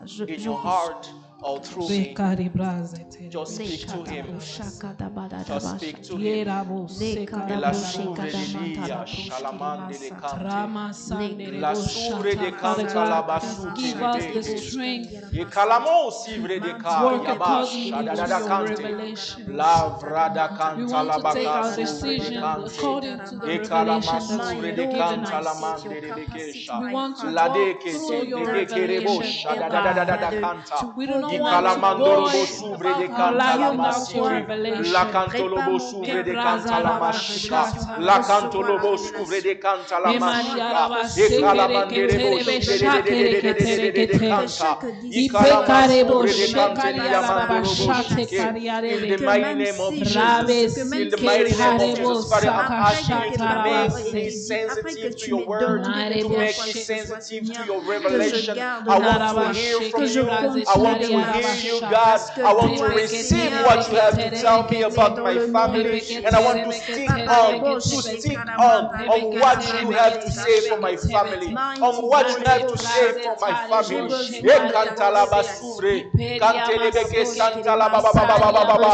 je in your heart or through me. Bekari brazete. Just speak to him. Just speak to him. Yerabo La sekara souvre de Lia, shalamande le cante. Rama sande La rebo souvre de shata. Father canta la God, basu give us the strength. E calamo sivre de ca Work ya according basha to da da da your cante. revelation. La vrada We canta la want to take our baca suvre de decision cante. according to the E calama revelation that suvre you've de given canta la us. mande de bekesha. We want to La walk de que through se your de que revelation, rebosha da da da da da da canta. We do not E want calamando to lobo void suvre de our canta life la without your masivre. revelation. La canto lobo suvre de canta la mashica. La canto lobo suvre de canta la mashica. E calamandere bo suvre de canta. E calamando de canta di amando lobo shike. In the mighty name of Jesus. In the mighty name of Jesus. Father, I'm asking you to make me sensitive to your word, to make me sensitive to your revelation. I want to hear from you. I want to hear you, God. I want to receive what you have to tell me about my family, and I want to stick on what you have to say for my family, on what you have to say for my family. E cantala basure, cantelebeke santala baba baba baba baba,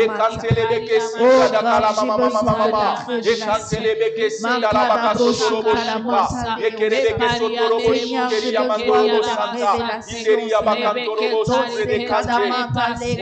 e cantelebeke sinda da kala mama mama mama, e cantelebeke sinda la baka sotoro shika, e kerebeke sotoro shikeri amandoro santa, inderi abakantoro sure de cante.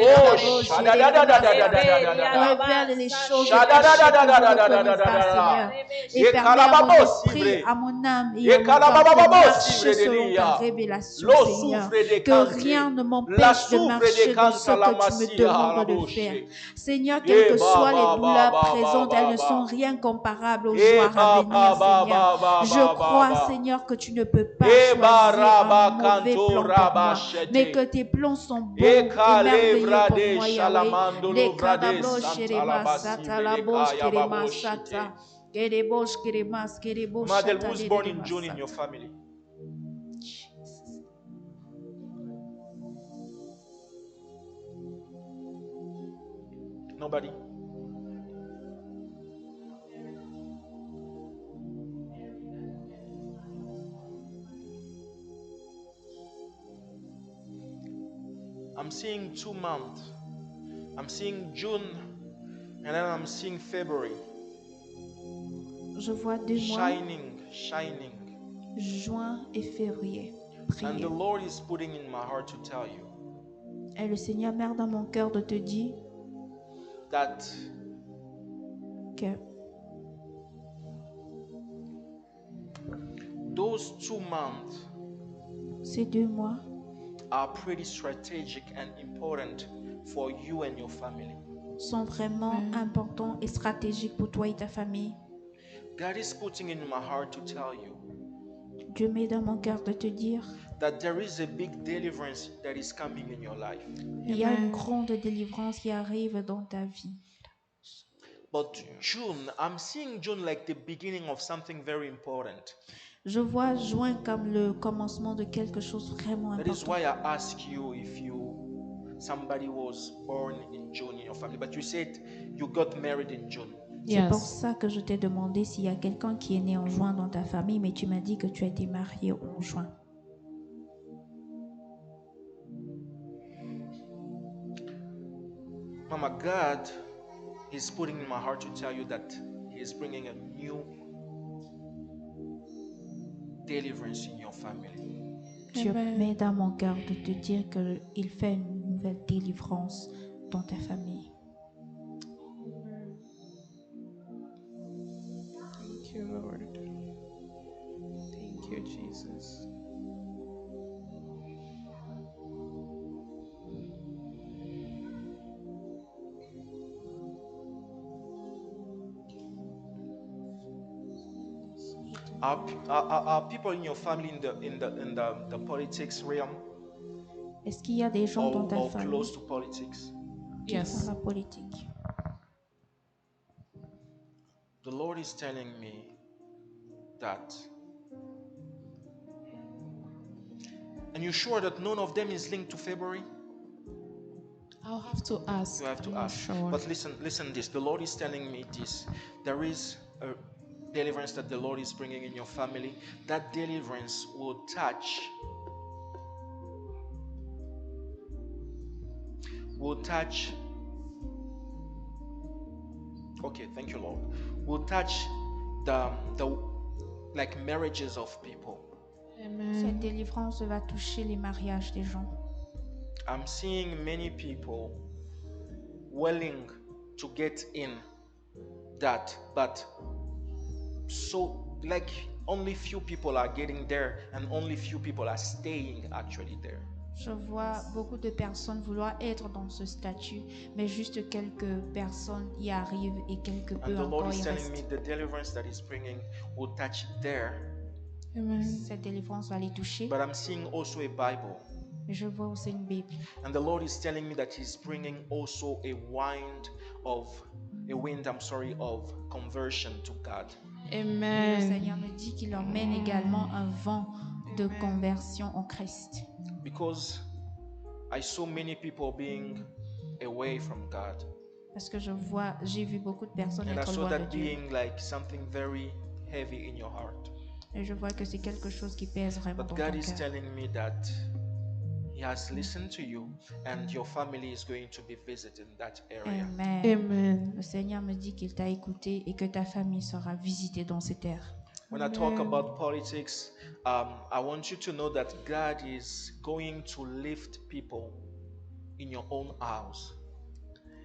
Oh, shada da da da da da da da da. Révèle les choses Shada da da da da da da da da que je ne connais pas, da. Seigneur. Et Et permets à mon calababos, esprit, vrai. à mon âme et Et à mon corps calabababos, de marcher vrai, selon ta Delia. révélation, L'eau Seigneur. souffre des Que cantes. rien ne La m'empêche de souffre marcher des dans cantes ce à la que tu me massia, à la demandes de bouche. faire. Seigneur, Eh, quelles que ba, soient les ba, douleurs ba, présentes, ba, elles ba, ne ba. sont rien comparables aux Eh, joies ba, à venir, ba, ba, Seigneur. ba, Je ba, crois, ba. Seigneur, que tu ne peux pas Eh, ba, choisir raba, un mauvais canto, plan pour raba, moi, chete. mais que tes plans sont bons Eh, et merveilleux pour vrade, moi, Yahweh. shalamando, Les vrade, kadabros, santa, sherema, la basi, sata, la vrede, bosh, kaya, kerema, babo, sata. shite. Kerebosh, keremas, kerebosh, Madel, shata, who's born in dedema, June in sata. your family? Nobody. I'm seeing 2 months. I'm seeing June, and then I'm seeing February. Je vois 2 mois, Shining, shining. juin et février. And Priez. the Lord is putting in my heart to tell you Et le Seigneur met dans mon cœur de te dire that que those 2 months ces 2 mois are pretty strategic and important for you and your family. sont vraiment importants et stratégiques pour toi et ta famille. God is putting in my heart to tell you Dieu met dans mon cœur de te dire, that there is a big deliverance that is coming in your life. il y a une Amen. grande délivrance qui arrive dans ta vie. But June, I'm seeing June like the beginning of something very important. Je vois juin comme le commencement de quelque chose vraiment That is important. why I ask you if somebody was born in June in your family, but you said you got married in June. C'est pour Yes. ça que je t'ai demandé s'il y a quelqu'un qui est né en juin dans ta famille, mais tu m'as dit que tu as été marié en juin. Mama, God is putting in my heart to tell you that He is bringing a new deliverance in your family. Dieu Amen. met dans mon cœur de te dire qu'il fait une nouvelle délivrance dans ta famille. Thank you, Lord. Thank you, Jesus. Are people in your family in the politics realm Est-ce qu'il y a des gens dans ta or famille close to politics? qui font Yes. la politique? The Lord is telling me that. And you sure that none of them is linked to February? I'll have to ask. You have to I'm not ask. sure. But listen this. The Lord is telling me this. There is a deliverance that the Lord is bringing in your family. That deliverance will touch okay, thank you, Lord. Will touch the like marriages of people. Cette Amen. délivrance va toucher les mariages des gens. I'm seeing many people willing to get in that, but so like only few people are getting there and only few people are staying actually there. Je vois beaucoup de personnes vouloir être dans ce statut, mais juste quelques personnes y arrivent et quelques peu And the Lord encore is y telling me restent. the deliverance that He's bringing will touch there. Amen. Cette délivrance va les toucher. But I'm seeing also a Bible. Mais je vois aussi une Bible. And the Lord is telling me that He's bringing also a wind of conversion to God. Le Amen. Seigneur me dit qu'il emmène également un vent de conversion en Christ. Because I saw many people being away from God. Parce que j'ai vu beaucoup de personnes And I être saw loin de that Dieu. being like something very heavy in your heart. Et je vois que c'est quelque chose qui pèse vraiment But dans God ton is cœur. telling me that He has listened to you and your family is going to be visited in that area. Amen. Amen. Le Seigneur me dit qu'il t'a écouté et que ta famille sera visitée dans ces terres. When I talk about politics, I want you to know that God is going to lift people in your own house.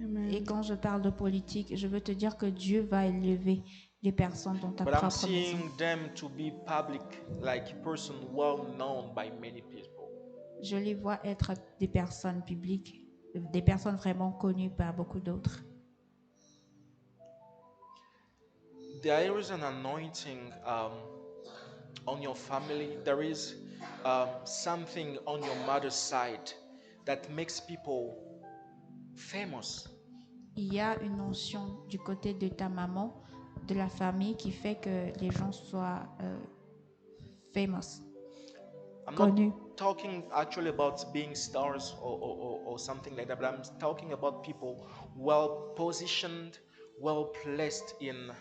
Amen. Et quand je parle de politique, je veux te dire que Dieu va élever les personnes dans ta But I'm propre maison. seeing them to be public, like person well known by many people. Je les vois être des personnes publiques, des personnes vraiment connues par beaucoup d'autres. There is an anointing on your family. There is something on your mother's side that makes people famous. Il y a une notion du côté de ta maman, de la famille, qui fait que les gens soient famous, I'm connus. not talking actually about being stars or something like that, but I'm talking about people well positioned, well placed in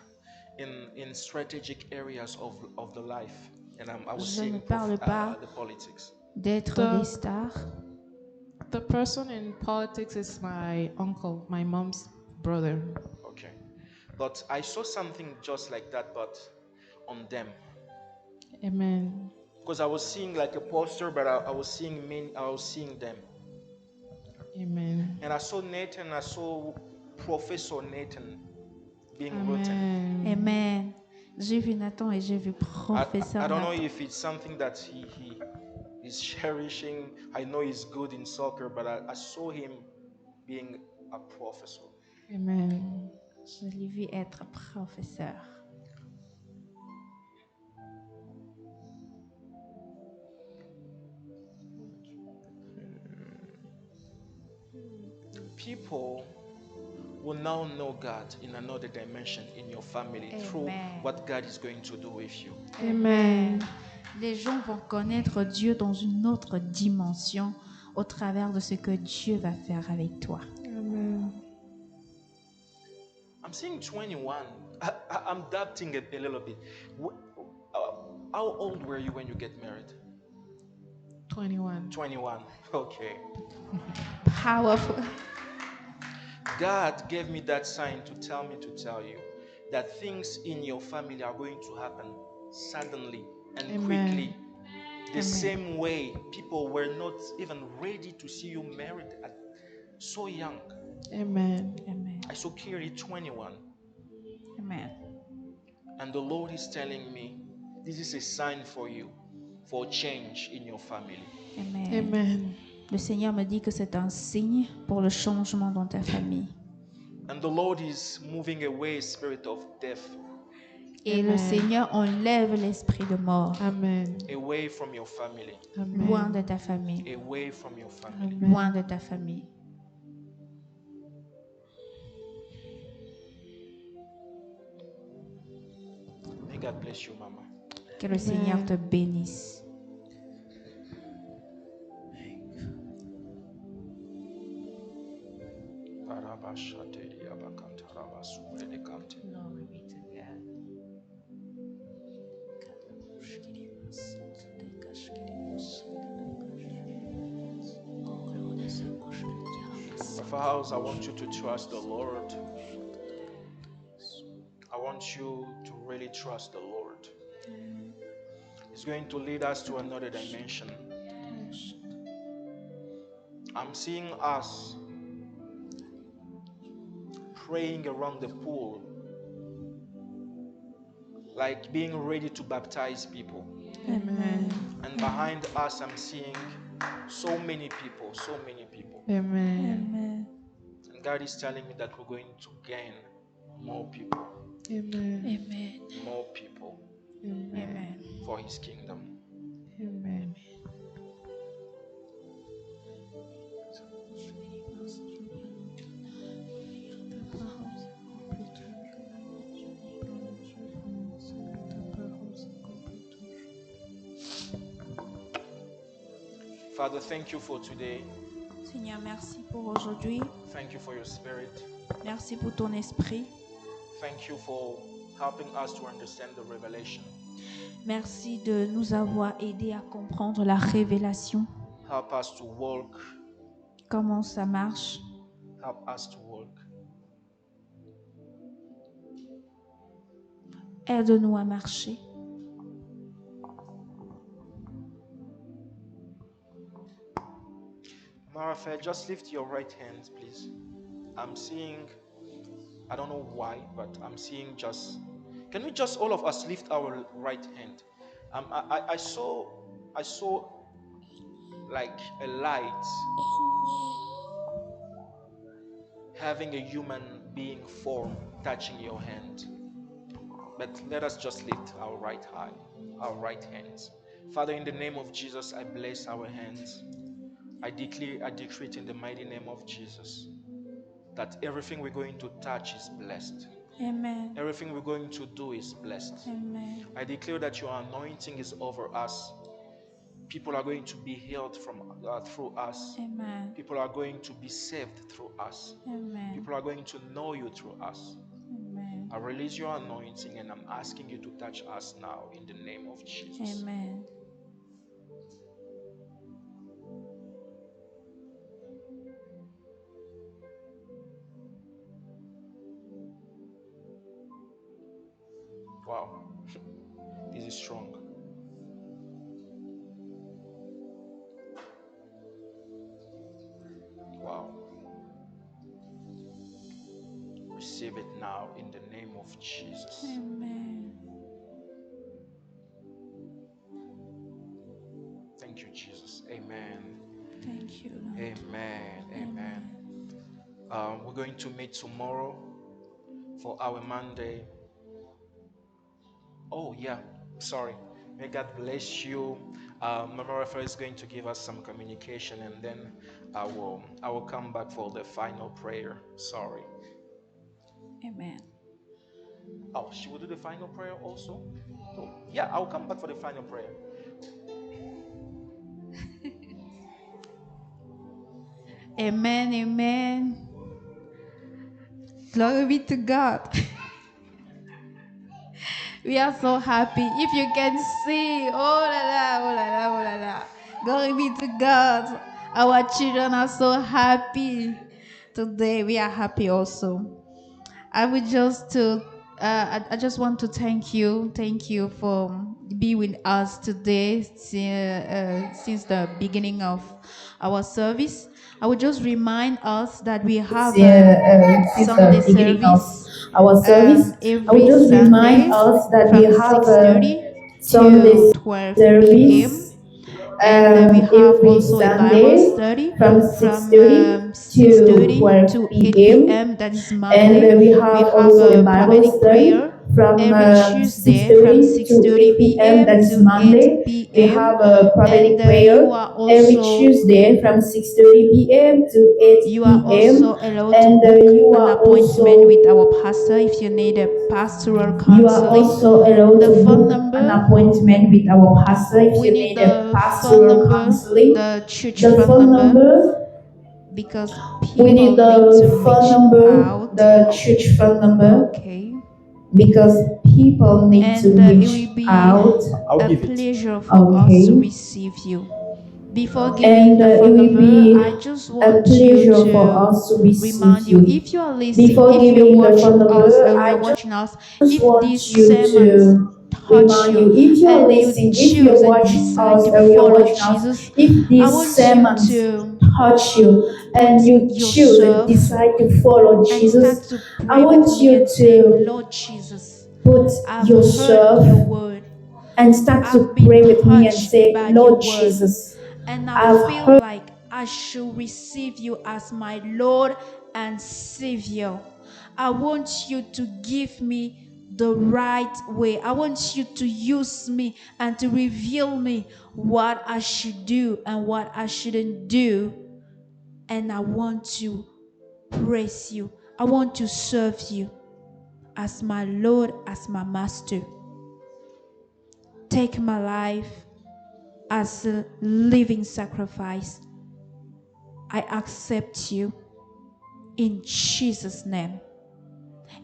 strategic areas of the life. And I was Je ne saying parle pas the politics. d'être The- des stars. The person in politics is my uncle, my mom's brother. Okay. But I saw something just like that, but on them. Amen. Because I was seeing like a poster, but I was seeing them. Amen. And I saw Nathan, I saw Professor Nathan being written. Amen. Amen. J'ai vu Nathan et j'ai vu I professeur don't know Nathan. if it's something that he is cherishing. I know he's good in soccer, but I saw him being a professor. Amen. Je l'ai vu être professeur. will now know God in another dimension in your family through Amen. what God is going to do with you. Amen. Les gens vont connaître Dieu dans une autre dimension au travers de ce que Dieu va faire avec toi. Amen. I'm saying 21. I'm doubting it a little bit. How old were you when you get married? 21. 21. Okay. Powerful. God gave me that sign to tell me to tell you that things in your family are going to happen suddenly and Amen. quickly. The Amen. same way people were not even ready to see you married at so young. Amen. Amen. I saw clearly 21. Amen. And the Lord is telling me this is a sign for you for change in your family. Amen. Amen. Le Seigneur me dit que c'est un signe pour le changement dans ta famille. And the Lord is moving away spirit of death Et Amen. le Seigneur enlève l'esprit de mort Amen. away from your family. loin Amen. de ta famille. Away from your family. Amen. Loin de ta famille. May God bless you, Mama. Que le Amen. Seigneur te bénisse. Glory be to God. Of house, I want you to trust the Lord. I want you to really trust the Lord. He's going to lead us to another dimension. I'm seeing us praying around the pool, like being ready to baptize people. Amen. And behind us, I'm seeing so many people, so many people. Amen. Amen. And God is telling me that we're going to gain more people, Amen. Amen. more people Amen. Amen. for His kingdom. Amen. Father, thank you for today. Seigneur, merci pour aujourd'hui. Thank you for your spirit. Merci pour ton esprit. Thank you for helping us to understand the revelation. Merci de nous avoir aidés à comprendre la révélation. Help us to walk. Comment ça marche. Help us to walk. Aide-nous à marcher. Marafa, just lift your right hand, please. I'm seeing, I don't know why, but I'm seeing just, can we just all of us lift our right hand? I saw like a light having a human being form touching your hand. But let us just lift our right hands. Father, in the name of Jesus, I bless our hands. I decree it in the mighty name of Jesus that everything we're going to touch is blessed. Amen. Everything we're going to do is blessed. Amen. I declare that your anointing is over us. People are going to be healed through us. Amen. People are going to be saved through us. Amen. People are going to know you through us. Amen. I release your anointing and I'm asking you to touch us now in the name of Jesus. Amen. Wow. This is strong. Wow. Receive it now in the name of Jesus. Amen. Thank you, Jesus. Amen. Thank you, Lord. Amen. Amen. Amen. We're going to meet tomorrow for our Monday. Oh, yeah. Sorry. May God bless you. Mama Rafa is going to give us some communication and then I will come back for the final prayer. Sorry. Amen. Oh, she will do the final prayer also? Oh, yeah, I'll come back for the final prayer. Amen, amen. Glory be to God. We are so happy. If you can see, oh la la, oh la la, oh la la. Glory be to God. Our children are so happy. Today we are happy also. I would just to I just want to thank you for being with us today since the beginning of our service. I would just remind us that we have a Since Sunday the beginning of service our service, I would every just remind Sunday us that we from have a 6:30 to Sunday 12 p.m. service And we have every also a Bible Sunday study from from 6:30 to 6:30 12 to 8 p.m. p.m. That is And Monday. we We have have also a a Bible prophetic study prayer from every Tuesday from 6:30 to 6:30 8 p.m. p.m. That is to 8 Monday. We p.m. have a And prophetic prayer you are every also Tuesday from 6:30 p.m. to 8 p.m. allowed to And book you an are appointment also with our pastor if you need a pastoral you are counseling. also allowed The to phone book an number, appointment with our pastor if we you need need a the phone pastoral number, counseling. the church The phone phone number, number, because we people need need to the phone reach number, out. the church phone number, Okay. because people need to And it reach will be out. I'll a give it. pleasure for us to Okay. receive you. Before giving And the it phone will number, be I just a want you pleasure for to us to receive remind you, you. if you are listening, Before if you giving the watch phone us number, or I you're just watching us, just if want these you sermons to touch remind you you, if you are and you listening, if choose you're and watching decide us to or you're follow watching us, Jesus, if I these want you sermons to touch you put and you choose and yourself decide to follow and start Jesus, to I pray with want me you and say, to Lord Jesus, put I've heard yourself your word. and start to I've been pray with me and touched say, by your Lord word, Jesus, and I I've feel heard like I should receive you as my Lord and Savior. I want you to give me the right way. I want you to use me and to reveal me what I should do and what I shouldn't do. And I want to praise you. I want to serve you as my Lord, as my Master. Take my life as a living sacrifice. I accept you in Jesus' name.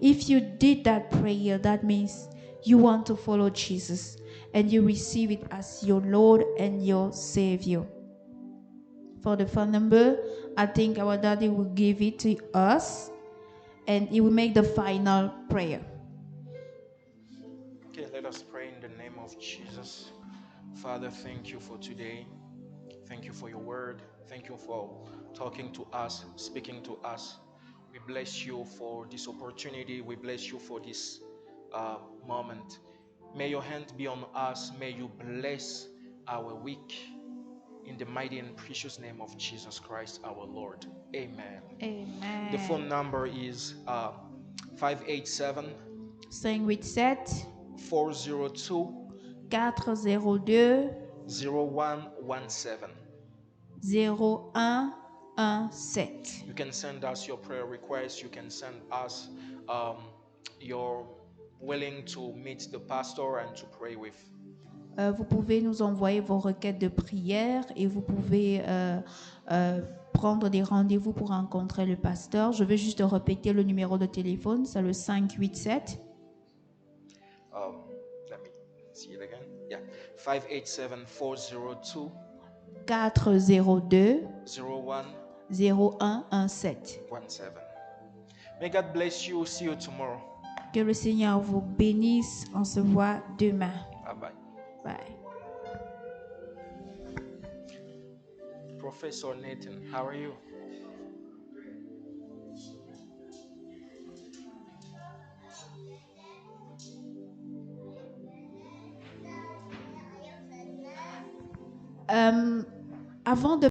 If you did that prayer, that means you want to follow Jesus and you receive it as your Lord and your Savior. For the phone number, I think our daddy will give it to us and he will make the final prayer. Okay, let us pray in the name of Jesus. Father, thank you for today. Thank you for your word. Thank you for talking to us, speaking to us. We bless you for this opportunity. We bless you for this moment. May your hand be on us. May you bless our week. In the mighty and precious name of Jesus Christ, our Lord. Amen. Amen. The phone number is 587 587 402 402 0117. 0117. You can send us your prayer requests. You can send us your willing to meet the pastor and to pray with. Vous pouvez nous envoyer vos requêtes de prière et vous pouvez prendre des rendez-vous pour rencontrer le pasteur. Je vais juste répéter le numéro de téléphone, c'est le 587 Let me see it again. Yeah, 587 402 402 0117. 0117. May God bless you. See you tomorrow. Que le Seigneur vous bénisse. On se voit demain. Bye bye. Bye. Professor Nathan, how are you? Avant de